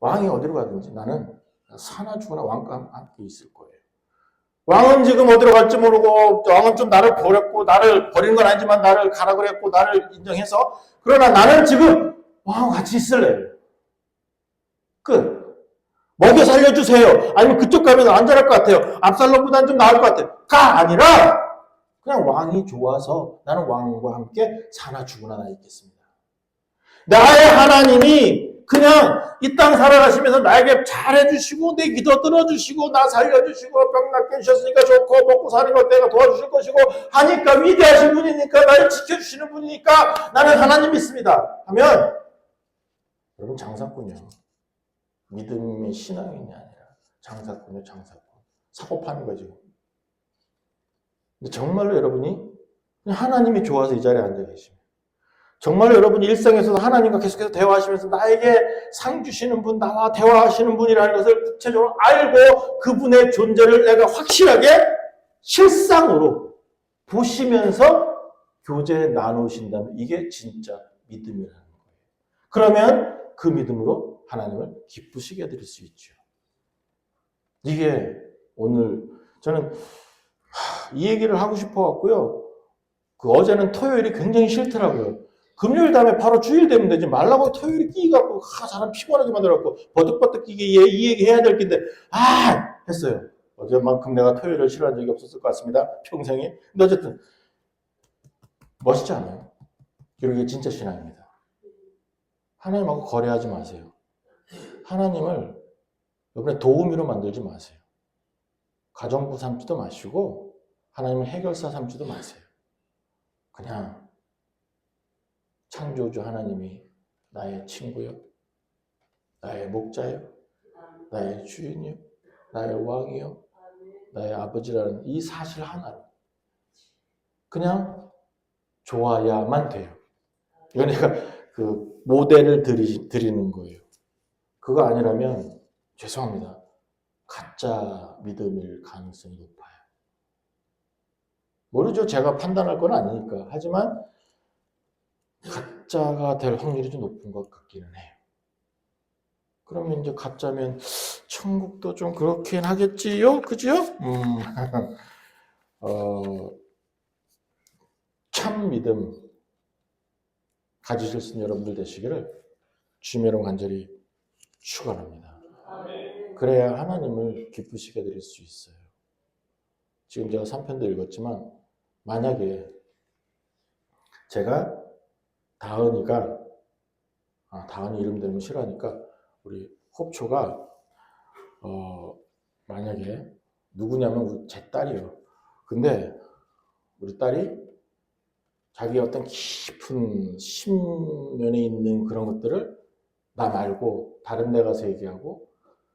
왕이 어디로 가든지 나는 사나 죽으나 왕과 함께 있을 거예요. 왕은 지금 어디로 갈지 모르고 왕은 좀 나를 버렸고 나를 버린 건 아니지만 나를 가라 그랬고 나를 인정해서 그러나 나는 지금 왕과 같이 있을래요. 끝. 먹여 살려주세요. 아니면 그쪽 가면 안전할 것 같아요. 압살롬보다는 좀 나을 것 같아요. 가 아니라 그냥 왕이 좋아서 나는 왕과 함께 사나 죽으나 나 있겠습니다. 나의 하나님이 그냥 이 땅 살아가시면서 나에게 잘해주시고 내 기도 들어주시고 나 살려주시고 병 낫게 해주셨으니까 좋고 먹고 사는 것 내가 도와주실 것이고 하니까 위대하신 분이니까 나를 지켜주시는 분이니까 나는 하나님 믿습니다 하면 여러분 장사꾼이요. 믿음의 신앙이 아니라 장사꾼이요. 장사꾼. 사고 파는 거죠. 근데 정말로 여러분이 하나님이 좋아서 이 자리에 앉아 계십니다. 정말 여러분이 일상에서도 하나님과 계속해서 대화하시면서 나에게 상 주시는 분, 나와 대화하시는 분이라는 것을 구체적으로 알고 그분의 존재를 내가 확실하게 실상으로 보시면서 교제 나누신다면 이게 진짜 믿음이라는 거예요. 그러면 그 믿음으로 하나님을 기쁘시게 해드릴 수 있죠. 이게 오늘 저는 이 얘기를 하고 싶어 갖고요. 어제는 토요일이 굉장히 싫더라고요. 금요일 다음에 바로 주일 되면 되지 말라고 토요일이 끼갖고 사람 피곤하게 만들어갖고 버득버득 끼게 이 얘기 해야 될 텐데 했어요. 어제만큼 내가 토요일을 싫어한 적이 없었을 것 같습니다. 평생에. 근데 어쨌든 멋있지 않아요? 그리고 이게 진짜 신앙입니다. 하나님하고 거래하지 마세요. 하나님을 여러분의 도우미로 만들지 마세요. 가정부 삼지도 마시고 하나님을 해결사 삼지도 마세요. 그냥 창조주 하나님이 나의 친구요, 나의 목자요, 나의 주인이요, 나의 왕이요, 나의 아버지라는 이 사실 하나로 그냥 좋아야만 돼요. 그러니까 그 모델을 드리는 거예요. 그거 아니라면 죄송합니다. 가짜 믿음일 가능성이 높아요. 모르죠. 제가 판단할 건 아니니까. 하지만 가짜가 될 확률이 좀 높은 것 같기는 해요. 그러면 이제 가짜면 천국도 좀 그렇긴 하겠지요? 그죠? 참 믿음 가지실 수 있는 여러분들 되시기를 주님으로 간절히 축원합니다. 그래야 하나님을 기쁘시게 드릴 수 있어요. 지금 제가 3편도 읽었지만 만약에 제가 다은이 이름 들으면 싫어하니까 우리 홉초가 만약에 누구냐면 제 딸이에요. 근데 우리 딸이 자기 어떤 깊은 심연에 있는 그런 것들을 나 말고 다른 데 가서 얘기하고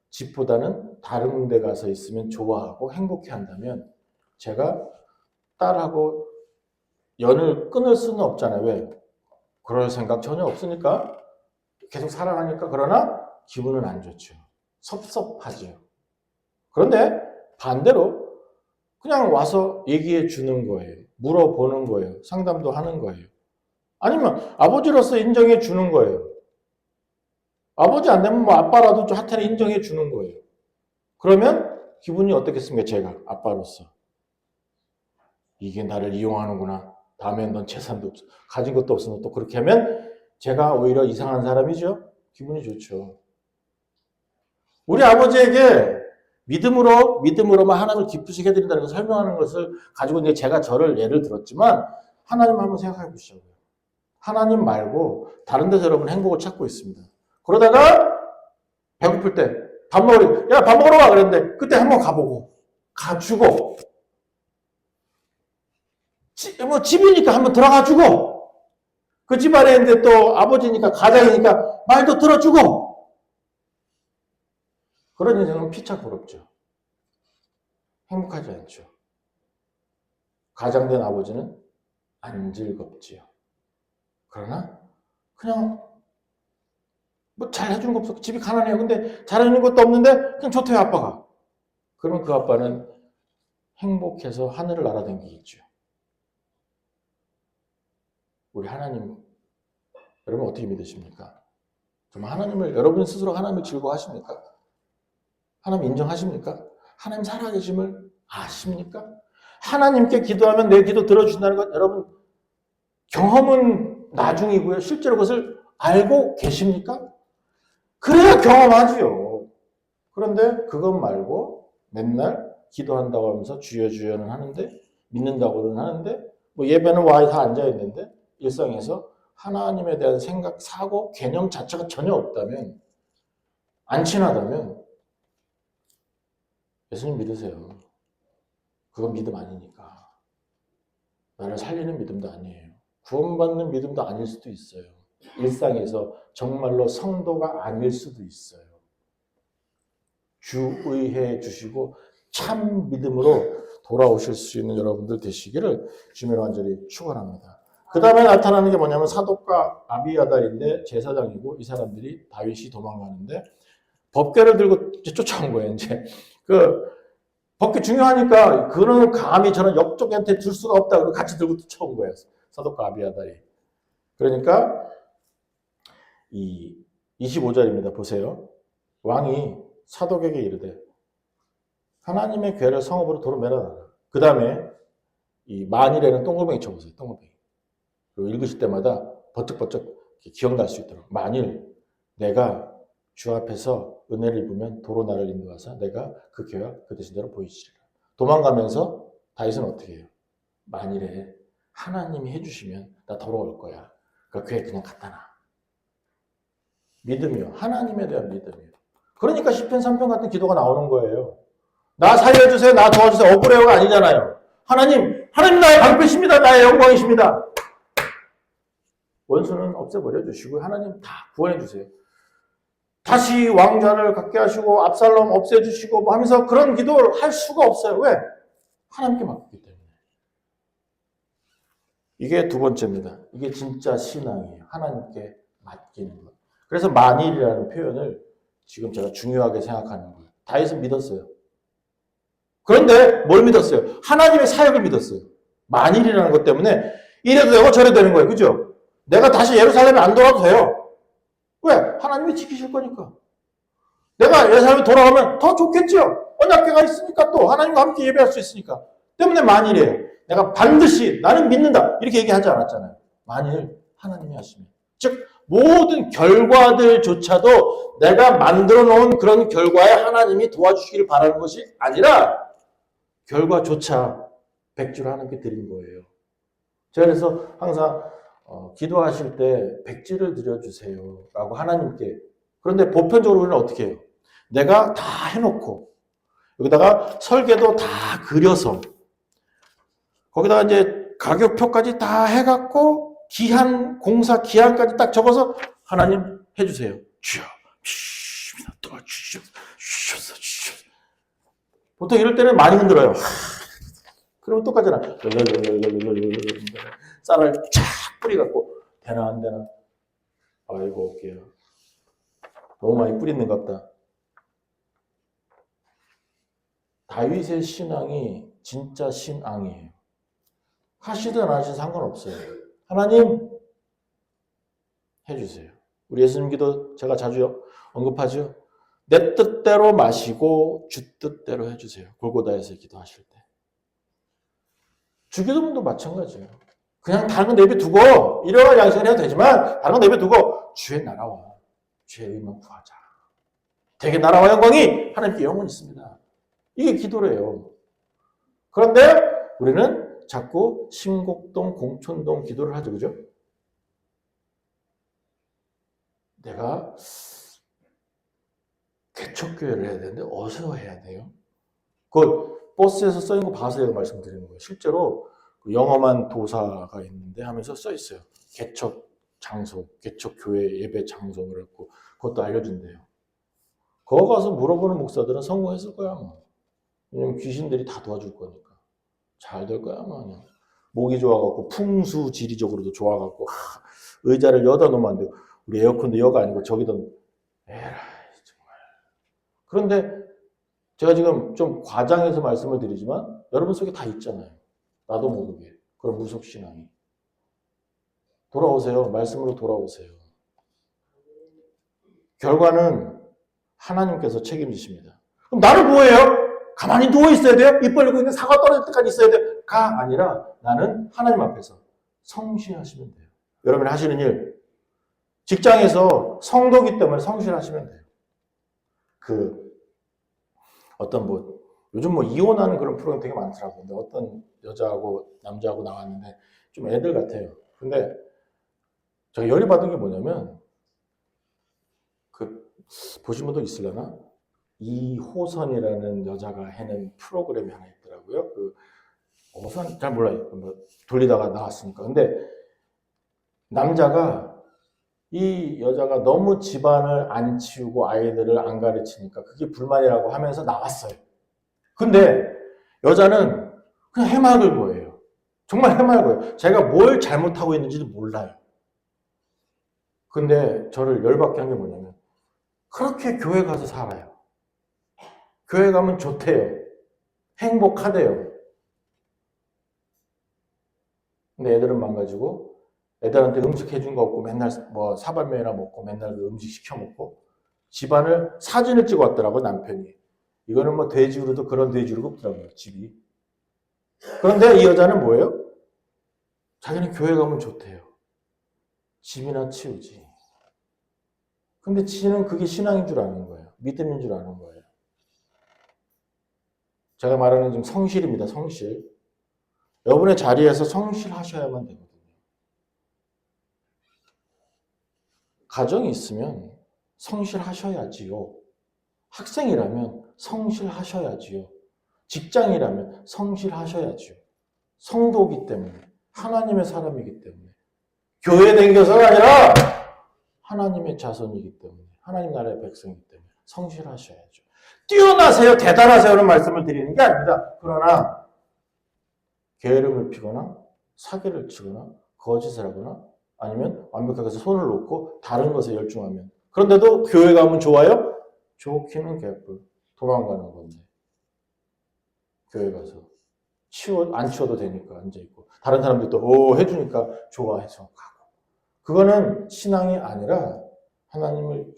집보다는 다른 데 가서 있으면 좋아하고 행복해 한다면 제가 딸하고 연을 끊을 수는 없잖아요. 왜? 그럴 생각 전혀 없으니까 계속 사랑하니까. 그러나 기분은 안 좋죠. 섭섭하죠. 그런데 반대로 그냥 와서 얘기해 주는 거예요. 물어보는 거예요. 상담도 하는 거예요. 아니면 아버지로서 인정해 주는 거예요. 아버지 안 되면 뭐 아빠라도 좀 하여튼 인정해 주는 거예요. 그러면 기분이 어떻겠습니까? 제가 아빠로서. 이게 나를 이용하는구나. 다음엔 넌 재산도 없어. 가진 것도 없으면 또 그렇게 하면 제가 오히려 이상한 사람이죠. 기분이 좋죠. 우리 아버지에게 믿음으로만 하나님을 기쁘시게 해드린다는 걸 설명하는 것을 가지고 이제 제가 저를 예를 들었지만 하나님 한번 생각해 보시자고요. 하나님 말고 다른 데서 여러분 행복을 찾고 있습니다. 그러다가 배고플 때 밥 먹으러 가 그랬는데 그때 한번 가보고 가주고 집이니까 한번 들어가주고 그 집안에 있는데 또 아버지니까 가장이니까 말도 들어주고 그런 인생은 피차고롭죠. 행복하지 않죠. 가장된 아버지는 안 즐겁지요. 그러나 그냥 뭐 잘해준 거 없어. 집이 가난해요. 근데 잘해준 것도 없는데 그냥 좋대요 아빠가. 그러면 그 아빠는 행복해서 하늘을 날아다니겠죠. 우리 하나님 여러분 어떻게 믿으십니까? 정말 여러분 스스로 하나님을 즐거워하십니까? 하나님 인정하십니까? 하나님 살아계심을 아십니까? 하나님께 기도하면 내 기도 들어주신다는 것 여러분 경험은 나중이고요. 실제로 그것을 알고 계십니까? 그래야 경험하지요. 그런데 그것 말고 맨날 기도한다고 하면서 주여 주여는 하는데 믿는다고는 하는데 뭐 예배는 와 다 앉아있는데 일상에서 하나님에 대한 생각, 사고, 개념 자체가 전혀 없다면 안 친하다면 예수님 믿으세요. 그건 믿음 아니니까. 나를 살리는 믿음도 아니에요. 구원받는 믿음도 아닐 수도 있어요. 일상에서 정말로 성도가 아닐 수도 있어요. 주의해 주시고 참 믿음으로 돌아오실 수 있는 여러분들 되시기를 주님으로 간절히 축원합니다. 그 다음에 나타나는 게 뭐냐면 사독과 아비아달인데 제사장이고 이 사람들이 다윗이 도망가는데 법궤를 들고 쫓아온 거예요. 이제 법궤 중요하니까 그는 감히 저는 역적한테 줄 수가 없다. 그리고 같이 들고 쫓아온 거예요. 사독과 아비아달이. 그러니까 이 25절입니다. 보세요. 왕이 사독에게 이르되 하나님의 괴를 성읍으로 도로 매라놔라. 그 다음에 이 만일에는 동글뱅이 쳐보세요. 동글뱅이. 그리고 읽으실 때마다 버쩍버쩍 기억날 수 있도록. 만일 내가 주 앞에서 은혜를 입으면 도로 나를 인도하사 내가 그 괴와 그 대신대로 보이시리라. 도망가면서 다윗은 어떻게 해요? 만일에 하나님이 해주시면 나 돌아올 거야. 그 괴 그냥 갖다 놔. 믿음이요. 하나님에 대한 믿음이요. 그러니까 시편 3편 같은 기도가 나오는 거예요. 나 살려주세요. 나 도와주세요. 억울해요가 아니잖아요. 하나님 나의 방패십니다. 나의 영광이십니다. 원수는 없애버려 주시고 하나님 다 구원해 주세요. 다시 왕좌를 갖게 하시고 압살롬 없애주시고 뭐 하면서 그런 기도를 할 수가 없어요. 왜? 하나님께 맡겼기 때문에. 이게 두 번째입니다. 이게 진짜 신앙이에요. 하나님께 맡기는 것. 그래서 만일이라는 표현을 지금 제가 중요하게 생각하는 거예요. 다윗은 믿었어요. 그런데 뭘 믿었어요? 하나님의 사역을 믿었어요. 만일이라는 것 때문에 이래도 되고 저래도 되는 거예요. 그죠? 내가 다시 예루살렘에 안 돌아도 돼요. 왜? 하나님이 지키실 거니까. 내가 예루살렘에 돌아가면 더 좋겠죠? 언약궤가 있으니까 또 하나님과 함께 예배할 수 있으니까. 때문에 만일이에요. 내가 반드시 나는 믿는다. 이렇게 얘기하지 않았잖아요. 만일 하나님이 하시면. 즉 모든 결과들조차도 내가 만들어 놓은 그런 결과에 하나님이 도와주시기를 바라는 것이 아니라 결과조차 백주를 하나님께 드린 거예요. 제가 그래서 항상 기도하실 때 백지를 드려주세요 라고 하나님께. 그런데 보편적으로 우리는 어떻게 해요? 내가 다 해놓고 여기다가 설계도 다 그려서 거기다가 이제 가격표까지 다 해갖고 기한 공사 기한까지 딱 적어서 하나님 해주세요. 주여 주십니다. 도와주셔서 주셔서. 보통 이럴 때는 많이 흔들어요. 그러면 똑같잖아. 쌀을 쫙 뿌리갖고 되나 안 되나. 아이고 올게요. 너무 많이 뿌리는 것 같다. 다윗의 신앙이 진짜 신앙이에요. 하시든 안 하시든 상관없어요. 하나님 해주세요. 우리 예수님 기도 제가 자주 언급하죠. 내 뜻대로 마시고 주 뜻대로 해주세요. 골고다에서 기도하실 때. 주기도문도 마찬가지예요. 그냥 다른 건 내비두고 일용할 양식을 해도 되지만 다른 건 내비두고 주의 나라와 주의 의만 구하자. 대개 나라와 영광이 하나님께 영원히 있습니다. 이게 기도래요. 그런데 우리는 자꾸 신곡동, 공촌동 기도를 하죠. 그죠? 내가 개척교회를 해야 되는데 어디서 해야 돼요? 그 버스에서 써 있는 거 봐서 제가 말씀드리는 거예요. 실제로 영험한 도사가 있는데 하면서 써 있어요. 개척 장소, 개척 교회 예배 장소 그랬고 그것도 알려준대요. 거기 가서 물어보는 목사들은 성공했을 거야 아마. 왜냐면 귀신들이 다 도와줄 거니까. 잘 될 거야 아마. 그냥. 목이 좋아갖고 풍수 지리적으로도 좋아갖고 의자를 여다 놓으면 안 되고 우리 에어컨도 여가 아니고 저기다 에라이 정말. 그런데 제가 지금 좀 과장해서 말씀을 드리지만 여러분 속에 다 있잖아요. 나도 모르게. 그런 무속신앙이. 돌아오세요. 말씀으로 돌아오세요. 결과는 하나님께서 책임지십니다. 그럼 나는 뭐예요? 가만히 누워있어야 돼요? 입 벌리고 있는 사과 떨어질 때까지 있어야 돼요? 가 아니라 나는 하나님 앞에서 성실하시면 돼요. 여러분이 하시는 일. 직장에서 성도기 때문에 성실하시면 돼요. 어떤 요즘 이혼하는 그런 프로그램 되게 많더라고요. 근데 어떤 여자하고 남자하고 나왔는데 좀 애들 같아요. 근데 제가 열이 받은 게 뭐냐면 보신 분도 있으려나? 이호선이라는 여자가 해낸 프로그램이 하나 있더라고요. 호선 잘 몰라요. 돌리다가 나왔으니까. 근데 남자가 이 여자가 너무 집안을 안 치우고 아이들을 안 가르치니까 그게 불만이라고 하면서 나왔어요. 근데 여자는 그냥 해맑을 거예요. 정말 해맑아요. 자기가 뭘 잘못하고 있는지도 몰라요. 근데 저를 열받게 한 게 뭐냐면 그렇게 교회 가서 살아요. 교회 가면 좋대요. 행복하대요. 근데 애들은 망가지고 애들한테 음식 해준 거 없고 맨날 사발면이나 먹고 맨날 음식 시켜 먹고 집안을 사진을 찍어 왔더라고 남편이. 이거는 뭐 돼지우르도 그런 돼지우르가 없더라고요, 집이. 그런데 이 여자는 뭐예요? 자기는 교회 가면 좋대요. 집이나 치우지. 근데 지는 그게 신앙인 줄 아는 거예요. 믿음인 줄 아는 거예요. 제가 말하는 지금 성실입니다. 성실. 여러분의 자리에서 성실하셔야만 되거든요. 가정이 있으면 성실하셔야지요. 학생이라면 성실하셔야지요. 직장이라면 성실하셔야지요. 성도이기 때문에, 하나님의 사람이기 때문에, 교회 댕겨서가 아니라 하나님의 자손이기 때문에, 하나님 나라의 백성이기 때문에 성실하셔야죠. 뛰어나세요, 대단하세요는 말씀을 드리는 게 아닙니다. 그러나 게으름을 피거나 사기를 치거나 거짓을 하거나 아니면 완벽하게 손을 놓고 다른 것에 열중하면, 그런데도 교회 가면 좋아요? 좋기는 개뿔. 도망가는 건데. 교회 가서 안 치워도 되니까 앉아있고 다른 사람들이 또 해주니까 좋아해서 가고. 그거는 신앙이 아니라 하나님을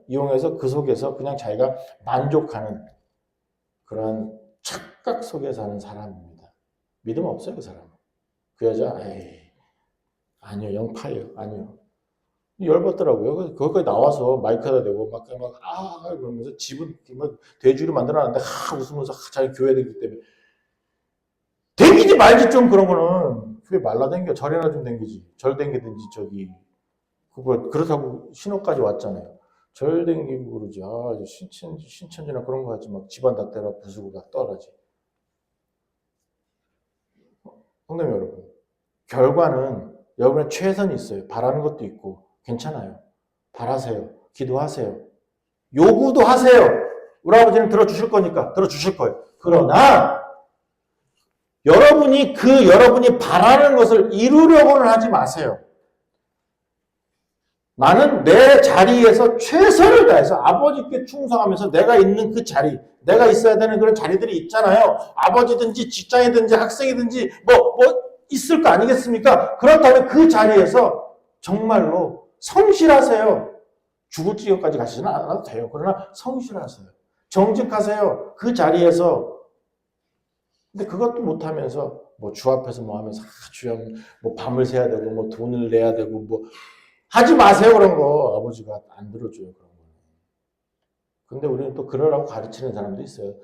이용해서 그 속에서 그냥 자기가 만족하는 그러한 착각 속에 사는 사람입니다. 믿음 없어요, 그 사람은. 그 여자, 아니요, 영파예요. 아니요. 열받더라고요. 거기까지 나와서 마이크에다 대고 그러면서 집은 막 돼지로 만들어놨는데 웃으면서 자기 교회 다니기 때문에. 댕기지 말지 좀. 그런 거는 교회 말라 댕겨. 절이나 좀 댕기지. 절 댕기든지 저기 그렇다고 신호까지 왔잖아요. 절 댕기고 그러지. 신천지나 그런 거 하지. 막 집안 다 때려 부수고 다 떠라지. 성도님 여러분, 결과는 여러분의 최선이 있어요. 바라는 것도 있고 괜찮아요. 바라세요. 기도하세요. 요구도 하세요. 우리 아버지는 들어주실 거니까 들어주실 거예요. 그러나 여러분이 바라는 것을 이루려고는 하지 마세요. 나는 내 자리에서 최선을 다해서 아버지께 충성하면서 내가 있는 그 자리, 내가 있어야 되는 그런 자리들이 있잖아요. 아버지든지 직장이든지 학생이든지 뭐 있을 거 아니겠습니까? 그렇다면 그 자리에서 정말로 성실하세요. 죽을 지경까지 가시지는 않아도 돼요. 그러나 성실하세요. 정직하세요. 그 자리에서. 근데 그것도 못하면서 뭐 주 앞에서 뭐 하면서 주여 뭐 밤을 새야 되고 뭐 돈을 내야 되고 뭐 하지 마세요. 그런 거 아버지가 안 들어줘요. 그런 거. 근데 우리는 또 그러라고 가르치는 사람도 있어요.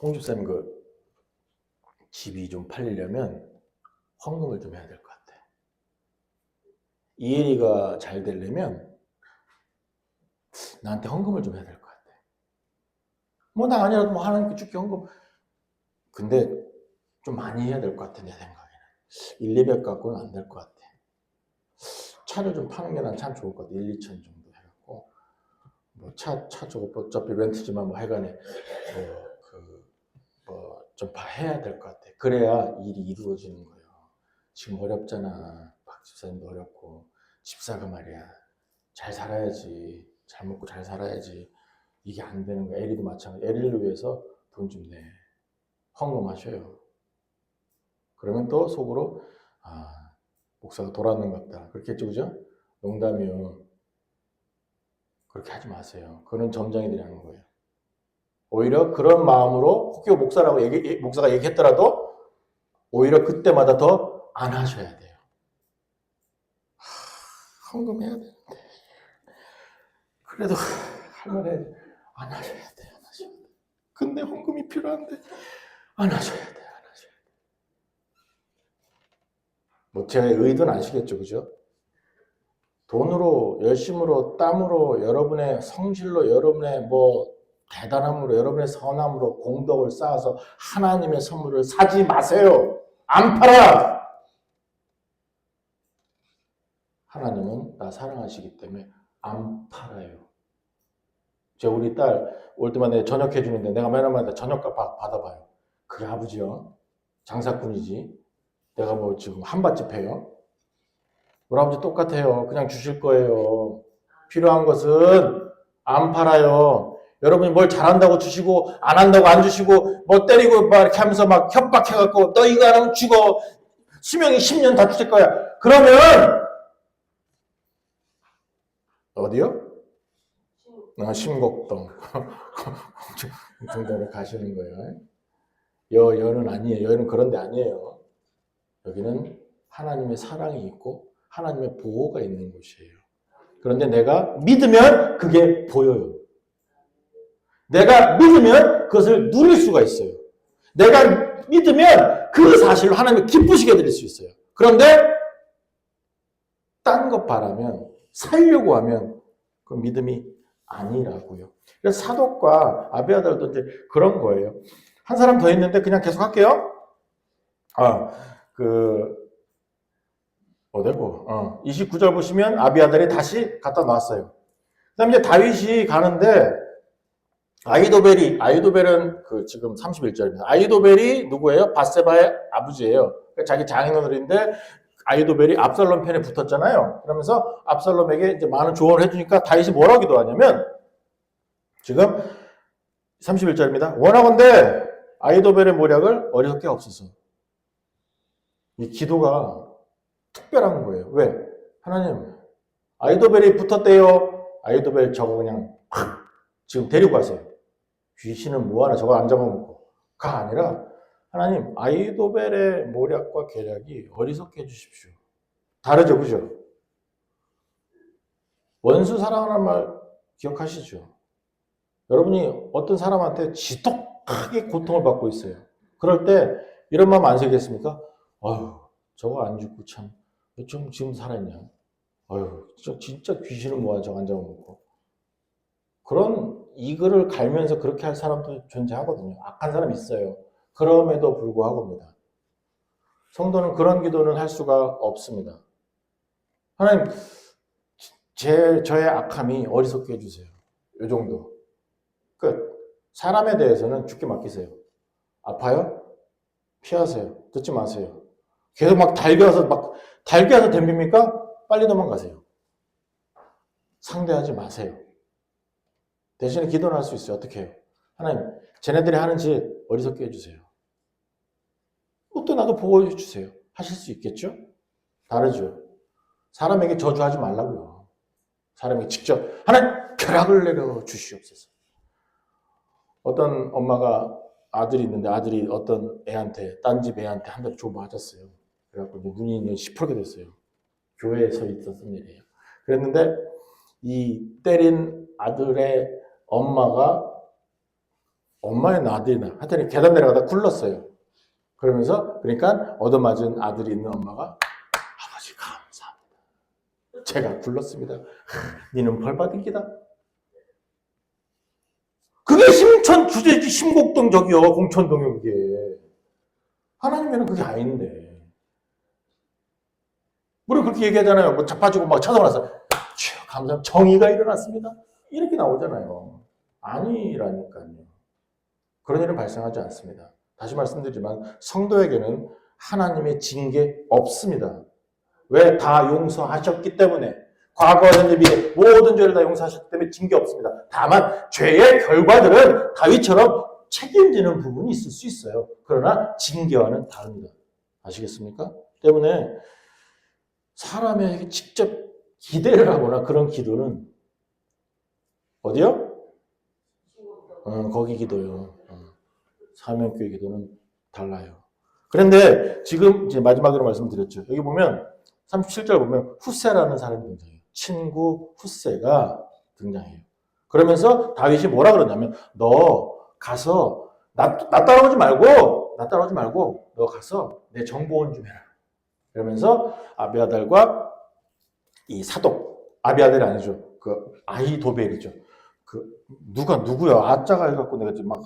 홍집사님 그 집이 좀 팔리려면 헌금을 좀 해야 될 것 같아. 이혜리가 잘 되려면 나한테 헌금을 좀 해야 될 것 같아. 뭐 나 아니라도 뭐 하나님께 줄게 헌금. 근데 좀 많이 해야 될 것 같아, 내 생각에는. 1,200 갖고는 안 될 것 같아. 차를 좀 파는 게 난 참 좋을 것 같아. 1,2천 정도 해갖고. 뭐 차 저거 어차피 렌트지만 뭐 하여간에 좀 해야 될 것 같아. 그래야 일이 이루어지는 거예요. 지금 어렵잖아. 박 집사님도 어렵고. 집사가 말이야. 잘 살아야지. 잘 먹고 잘 살아야지. 이게 안 되는 거야. 에리도 마찬가지. 에리를 위해서 돈 좀 내. 헌금하셔요. 그러면 또 속으로 목사가 돌았는갑다. 그렇게 했죠, 그죠? 농담이요. 그렇게 하지 마세요. 그건 점장이들이 하는 거예요. 오히려 그런 마음으로 혹여 목사가 얘기했더라도 오히려 그때마다 더 안 하셔야 돼요. 헌금해야 되는데 그래도 할 말에 안 하셔야 돼요. 근데 헌금이 필요한데 안 하셔야 돼요. 뭐 제 의도는 아시겠죠, 그죠? 돈으로, 열심으로, 땀으로, 여러분의 성실로, 여러분의 뭐 대단함으로, 여러분의 선함으로 공덕을 쌓아서 하나님의 선물을 사지 마세요. 안 팔아. 하나님은 나 사랑하시기 때문에 안 팔아요. 제가 우리 딸 올 때마다 저녁 해주는데 내가 매일마다 저녁값 받아봐요. 그래 아버지요. 장사꾼이지. 내가 뭐 지금 한밭집 해요. 우리 아버지 똑같아요. 그냥 주실 거예요. 필요한 것은 안 팔아요. 여러분이 뭘 잘한다고 주시고 안 한다고 안 주시고 뭐 때리고 막 이렇게 하면서 막 협박해갖고 너 이거 안 하면 죽어. 수명이 10년 다 주실 거야. 그러면 어디요? 심곡동. 공중도로 가시는 거예요. 여는 아니에요. 여는 그런 데 아니에요. 여기는 하나님의 사랑이 있고 하나님의 보호가 있는 곳이에요. 그런데 내가 믿으면 그게 보여요. 내가 믿으면 그것을 누릴 수가 있어요. 내가 믿으면 그 사실을 하나님이 기쁘시게 해드릴 수 있어요. 그런데 딴 것 바라면 살려고 하면 그 믿음이 아니라고요. 그래서 사독과 아비아달도 이제 그런 거예요. 한 사람 더 있는데 그냥 계속 할게요. 어디고? 29절 보시면 아비아달이 다시 갖다 놨어요. 그 다음에 이제 다윗이 가는데 아이도벨은 지금 31절입니다. 아이도벨이 누구예요? 밧세바의 아버지예요. 그러니까 자기 장인어른인데 아이도벨이 압살롬 편에 붙었잖아요. 그러면서 압살롬에게 이제 많은 조언을 해주니까 다윗이 뭐라고 기도하냐면 지금 31절입니다. 원하건대 아이도벨의 모략을 어리석게 없소서. 이 기도가 특별한 거예요. 왜? 하나님, 아이도벨이 붙었대요. 아이도벨 저거 그냥 지금 데리고 가세요. 귀신은 뭐하나 저거 안 잡아먹고.가 아니라 하나님, 아이도벨의 모략과 계략이 어리석게 해주십시오. 다르죠, 그죠? 원수 사랑하는 말 기억하시죠? 여러분이 어떤 사람한테 지독하게 고통을 받고 있어요. 그럴 때 이런 마음 안 생겼습니까? 아유, 저거 안 죽고 참, 좀 지금 살았냐? 아유, 진짜 귀신은 뭐야, 저거 안 잡아먹고. 그런 이글을 갈면서 그렇게 할 사람도 존재하거든요. 악한 사람이 있어요. 그럼에도 불구하고입니다. 성도는 그런 기도는 할 수가 없습니다. 하나님, 저의 악함이 어리석게 해주세요. 이 정도. 끝. 사람에 대해서는 죽게 맡기세요. 아파요? 피하세요. 듣지 마세요. 계속 달겨서 덤빕니까? 빨리 도망가세요. 상대하지 마세요. 대신에 기도는 할 수 있어요. 어떻게 해요? 하나님, 쟤네들이 하는 짓 어리석게 해주세요. 또 나도 보호해 주세요. 하실 수 있겠죠? 다르죠. 사람에게 저주하지 말라고요. 사람에게 직접 하나님 벼락을 내려 주시옵소서. 어떤 엄마가 아들이 있는데 아들이 어떤 애한테 딴 집 애한테 한 대 줘 맞았어요. 그래갖고 눈이 시퍼게 됐어요. 교회에 서 있었던 일이에요. 그랬는데 이 때린 아들의 엄마의 아들이나 하여튼 계단 내려가다 굴렀어요. 그러면서 그러니까 얻어맞은 아들이 있는 엄마가 아버지 감사합니다. 제가 굴렀습니다. 니는 벌 받은 기다. 그게 심천 주제지 심곡동 저기요 공천동요 그게. 하나님에는 그게 아닌데. 우리 그렇게 얘기하잖아요. 뭐 자빠지고 막 쳐다보면서 감사합니다. 정의가 일어났습니다. 이렇게 나오잖아요. 아니라니까요. 그런 일은 발생하지 않습니다. 다시 말씀드리지만 성도에게는 하나님의 징계 없습니다. 왜? 다 용서하셨기 때문에. 과거, 현재, 미래 모든 죄를 다 용서하셨기 때문에 징계 없습니다. 다만 죄의 결과들은 다윗처럼 책임지는 부분이 있을 수 있어요. 그러나 징계와는 다릅니다. 아시겠습니까? 때문에 사람에게 직접 기대를 하거나 그런 기도는 어디요? 거기 기도요. 사명교회 기도는 달라요. 그런데 지금 이제 마지막으로 말씀드렸죠. 여기 보면 37절 보면 후세라는 사람이 등장해요. 친구 후세가 등장해요. 그러면서 다윗이 뭐라 그러냐면 너 가서 나 따라오지 말고 너 가서 내 정보원 좀 해라. 그러면서 아비아달과 이 사독 아비아달이 아니죠. 그 아히도벨이죠. 누구야? 아짜가 해갖고 내가 지금 막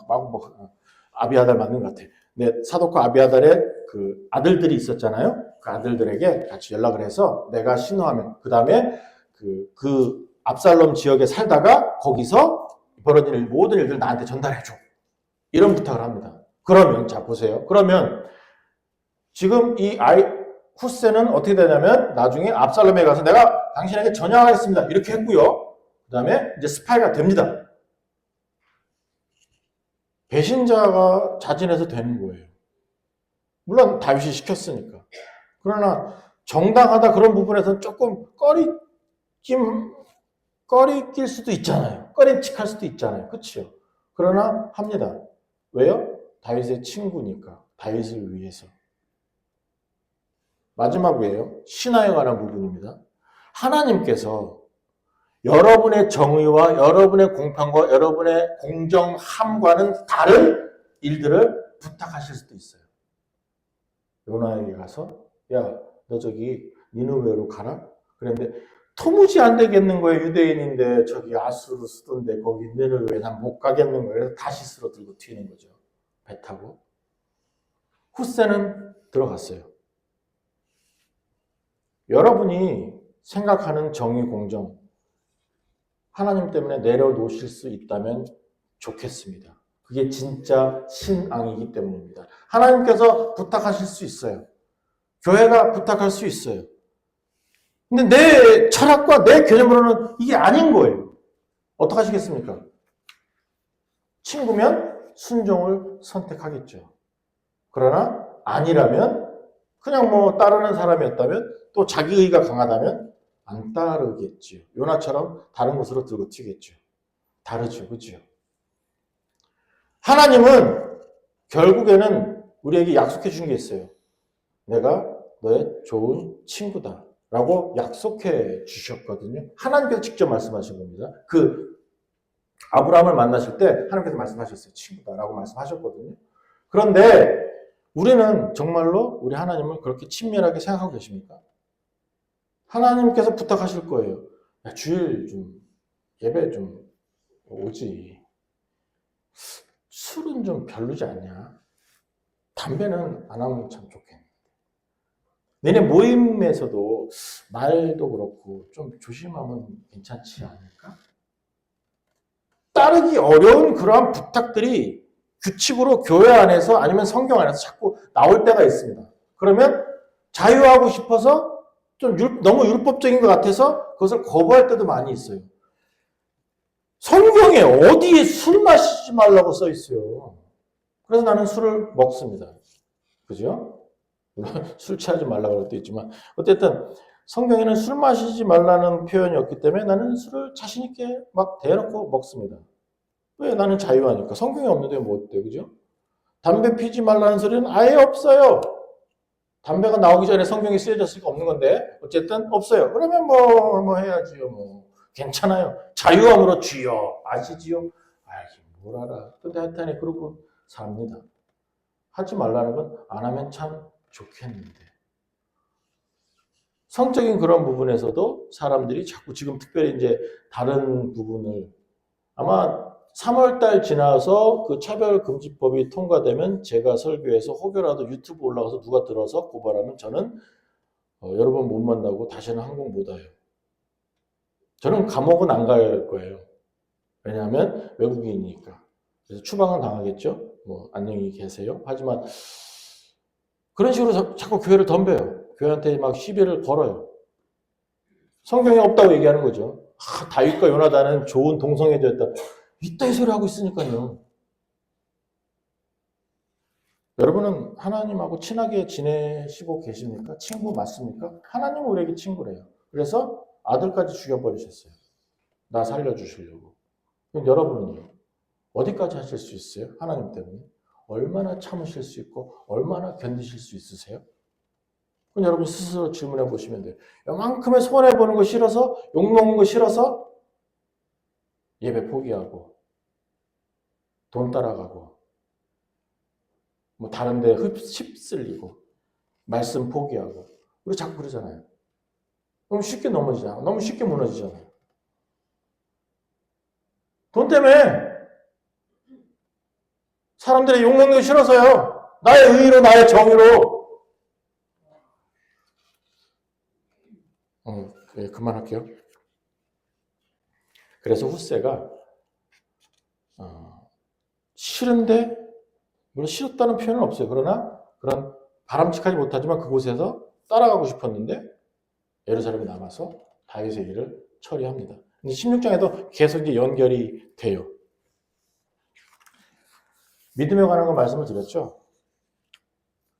아비아달 맞는 것 같아. 내 사독과 아비아달의 그 아들들이 있었잖아요. 그 아들들에게 같이 연락을 해서 내가 신호하면 그 다음에 그 압살롬 지역에 살다가 거기서 벌어진 모든 일들 나한테 전달해줘. 이런 부탁을 합니다. 그러면 자 보세요. 그러면 지금 이 후세는 어떻게 되냐면 나중에 압살롬에 가서 내가 당신에게 전향하겠습니다. 이렇게 했고요. 그 다음에 이제 스파이가 됩니다. 배신자가 자진해서 되는 거예요. 물론 다윗이 시켰으니까. 그러나 정당하다 그런 부분에서는 조금 꺼리낄 수도 있잖아요. 꺼림칙할 수도 있잖아요. 그렇죠? 그러나 합니다. 왜요? 다윗의 친구니까. 다윗을 위해서. 마지막이에요. 신하에 관한 부분입니다. 하나님께서 여러분의 정의와 여러분의 공평과 여러분의 공정함과는 다른 일들을 부탁하실 수도 있어요. 요나에게 가서 야, 너 저기 니느웨로 가라. 그런데 도무지 안 되겠는 거예요. 유대인인데 저기 아수르 수도인데 거기 니느웨 난 못 가겠는 거예요. 그래서 다시스로 들고 튀는 거죠. 배 타고. 후세는 들어갔어요. 여러분이 생각하는 정의 공정 하나님 때문에 내려놓으실 수 있다면 좋겠습니다. 그게 진짜 신앙이기 때문입니다. 하나님께서 부탁하실 수 있어요. 교회가 부탁할 수 있어요. 근데 내 철학과 내 개념으로는 이게 아닌 거예요. 어떡하시겠습니까? 친구면 순종을 선택하겠죠. 그러나 아니라면 그냥 뭐 따르는 사람이었다면 또 자기 의가 강하다면 안 따르겠지요. 요나처럼 다른 곳으로 들고 튀겠죠. 다르죠. 그죠? 하나님은 결국에는 우리에게 약속해 준 게 있어요. 내가 너의 좋은 친구다. 라고 약속해 주셨거든요. 하나님께서 직접 말씀하신 겁니다. 아브라함을 만나실 때 하나님께서 말씀하셨어요. 친구다라고 말씀하셨거든요. 그런데 우리는 정말로 우리 하나님을 그렇게 친밀하게 생각하고 계십니까? 하나님께서 부탁하실 거예요. 야, 주일 좀 예배 좀 오지. 술은 좀 별로지 않냐? 담배는 안 하면 참 좋겠네. 너네 모임에서도 말도 그렇고 좀 조심하면 괜찮지 않을까? 따르기 어려운 그러한 부탁들이 규칙으로 교회 안에서 아니면 성경 안에서 자꾸 나올 때가 있습니다. 그러면 자유하고 싶어서 좀 너무 율법적인 것 같아서 그것을 거부할 때도 많이 있어요. 성경에 어디에 술 마시지 말라고 써 있어요. 그래서 나는 술을 먹습니다. 그죠? 술 취하지 말라고 그럴 때 있지만 어쨌든 성경에는 술 마시지 말라는 표현이 없기 때문에 나는 술을 자신 있게 막 대놓고 먹습니다. 왜? 나는 자유하니까. 성경에 없는데 뭐 어때? 그죠? 담배 피지 말라는 소리는 아예 없어요. 담배가 나오기 전에 성경이 쓰여졌으니까 없는 건데 어쨌든 없어요. 그러면 뭐 해야지요. 뭐 괜찮아요. 자유함으로 주여 아시지요? 아이 뭘 알아. 근데 하여튼 그러고 삽니다. 하지 말라는 건 안 하면 참 좋겠는데. 성적인 그런 부분에서도 사람들이 자꾸 지금 특별히 이제 다른 부분을 아마 3월달 지나서 그 차별금지법이 통과되면 제가 설교해서 혹여라도 유튜브 올라가서 누가 들어서 고발하면 저는 여러분 못 만나고 다시는 항공 못 와요. 저는 감옥은 안 갈 거예요. 왜냐하면 외국인이니까. 그래서 추방은 당하겠죠. 뭐 안녕히 계세요. 하지만 그런 식으로 자꾸 교회를 덤벼요. 교회한테 막 시비를 걸어요. 성경에 없다고 얘기하는 거죠. 다윗과 요나단은 좋은 동성애자였다. 이따위 소리 하고 있으니까요. 여러분은 하나님하고 친하게 지내시고 계십니까? 친구 맞습니까? 하나님은 우리에게 친구래요. 그래서 아들까지 죽여버리셨어요. 나 살려주시려고. 그럼 여러분은요? 어디까지 하실 수 있어요? 하나님 때문에. 얼마나 참으실 수 있고 얼마나 견디실 수 있으세요? 그럼 여러분 스스로 질문해 보시면 돼요. 이만큼의 손해보는 거 싫어서 욕먹는 거 싫어서 예배 포기하고 돈 따라가고 뭐 다른 데 휩쓸리고 말씀 포기하고 우리 자꾸 그러잖아요. 너무 쉽게 넘어지잖아. 너무 쉽게 무너지잖아요. 돈 때문에 사람들이 욕먹는 거 싫어서요. 나의 의의로 나의 정의로 네, 그만할게요. 그래서 후세가 싫은데 물론 싫었다는 표현은 없어요. 그러나 그런 바람직하지 못하지만 그곳에서 따라가고 싶었는데 예루살렘에 남아서 다윗의 일을 처리합니다. 16장에도 계속 이제 연결이 돼요. 믿음에 관한 거 말씀을 드렸죠.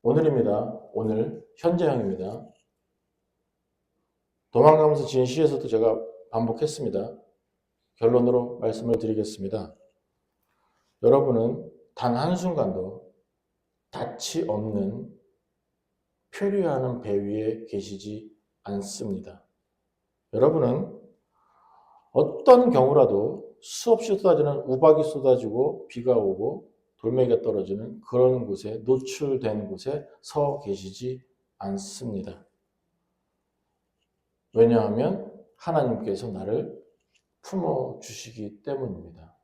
오늘입니다. 오늘 현재형입니다. 도망가면서 지은 시에서도 제가 반복했습니다. 결론으로 말씀을 드리겠습니다. 여러분은 단 한순간도 닻이 없는 표류하는 배 위에 계시지 않습니다. 여러분은 어떤 경우라도 수없이 쏟아지는 우박이 쏟아지고 비가 오고 돌멩이가 떨어지는 그런 곳에 노출된 곳에 서 계시지 않습니다. 왜냐하면 하나님께서 나를 품어주시기 때문입니다.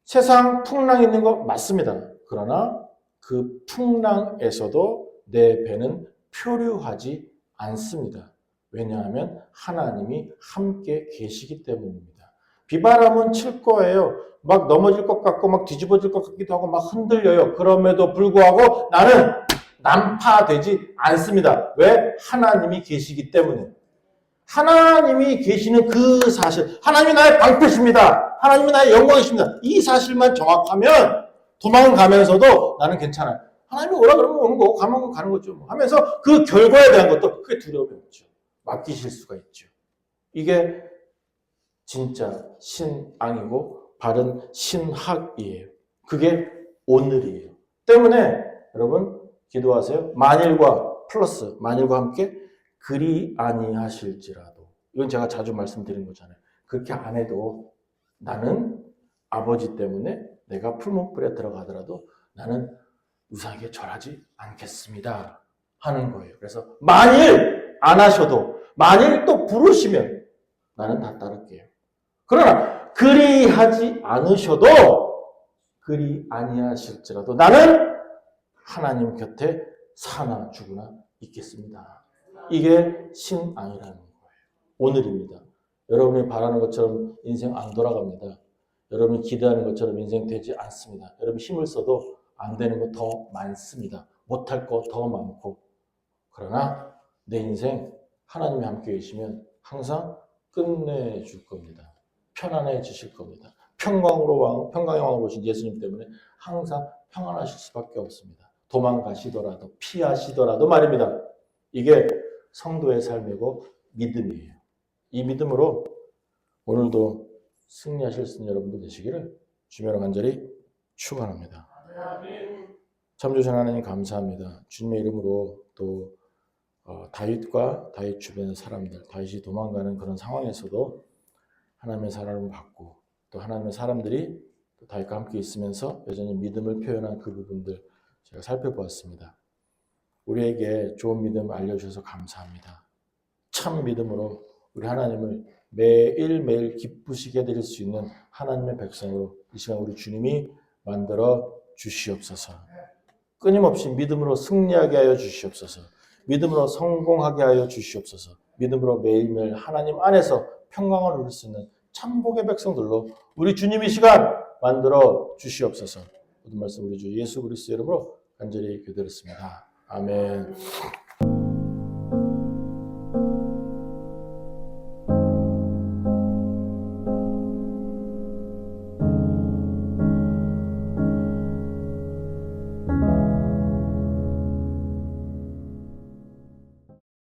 세상 풍랑 있는 거 맞습니다. 그러나 그 풍랑에서도 내 배는 표류하지 않습니다. 왜냐하면 하나님이 함께 계시기 때문입니다. 비바람은 칠 거예요. 막 넘어질 것 같고 막 뒤집어질 것 같기도 하고 막 흔들려요. 그럼에도 불구하고 나는 난파되지 않습니다. 왜? 하나님이 계시기 때문에. 하나님이 계시는 그 사실, 하나님이 나의 방패십니다. 하나님이 나의 영광이십니다. 이 사실만 정확하면 도망가면서도 나는 괜찮아요. 하나님이 오라 그러면 오는 거고 가면 가는 거죠. 하면서 그 결과에 대한 것도 크게 두려움이 없죠. 맡기실 수가 있죠. 이게 진짜 신앙이고 바른 신학이에요. 그게 오늘이에요. 때문에 여러분 기도하세요. 만일과 플러스 만일과 함께 그리 아니하실지라도, 이건 제가 자주 말씀드린 거잖아요. 그렇게 안 해도 나는 아버지 때문에 내가 풀무불에 들어가더라도 나는 우상에게 절하지 않겠습니다 하는 거예요. 그래서 만일 안 하셔도, 만일 또 부르시면 나는 다 따를게요. 그러나 그리 하지 않으셔도, 그리 아니하실지라도 나는 하나님 곁에 사나 죽으나 있겠습니다. 이게 신앙이라는 거예요. 오늘입니다. 여러분이 바라는 것처럼 인생 안 돌아갑니다. 여러분이 기대하는 것처럼 인생 되지 않습니다. 여러분이 힘을 써도 안 되는 거 더 많습니다. 못할 거 더 많고. 그러나 내 인생 하나님이 함께 계시면 항상 끝내줄 겁니다. 편안해지실 겁니다. 평강의 왕으로 오신 예수님 때문에 항상 평안하실 수밖에 없습니다. 도망가시더라도 피하시더라도 말입니다. 이게 성도의 삶이고 믿음이에요. 이 믿음으로 오늘도 승리하실 수 있는 여러분들 되시기를 주님으로 간절히 축원합니다. 참조신 하나님 감사합니다. 주님의 이름으로 또 다윗과 다윗 주변의 사람들, 다윗이 도망가는 그런 상황에서도 하나님의 사랑을 받고 또 하나님의 사람들이 또 다윗과 함께 있으면서 여전히 믿음을 표현한 그 부분들 제가 살펴보았습니다. 우리에게 좋은 믿음 알려주셔서 감사합니다. 참 믿음으로 우리 하나님을 매일매일 기쁘시게 드릴 수 있는 하나님의 백성으로 이 시간 우리 주님이 만들어 주시옵소서. 끊임없이 믿음으로 승리하게 하여 주시옵소서. 믿음으로 성공하게 하여 주시옵소서. 믿음으로 매일매일 하나님 안에서 평강을 누릴 수 있는 참복의 백성들로 우리 주님 이 시간 만들어 주시옵소서. 모든 말씀 우리 주 예수 그리스도 이름으로 간절히 기도드렸습니다. 아멘.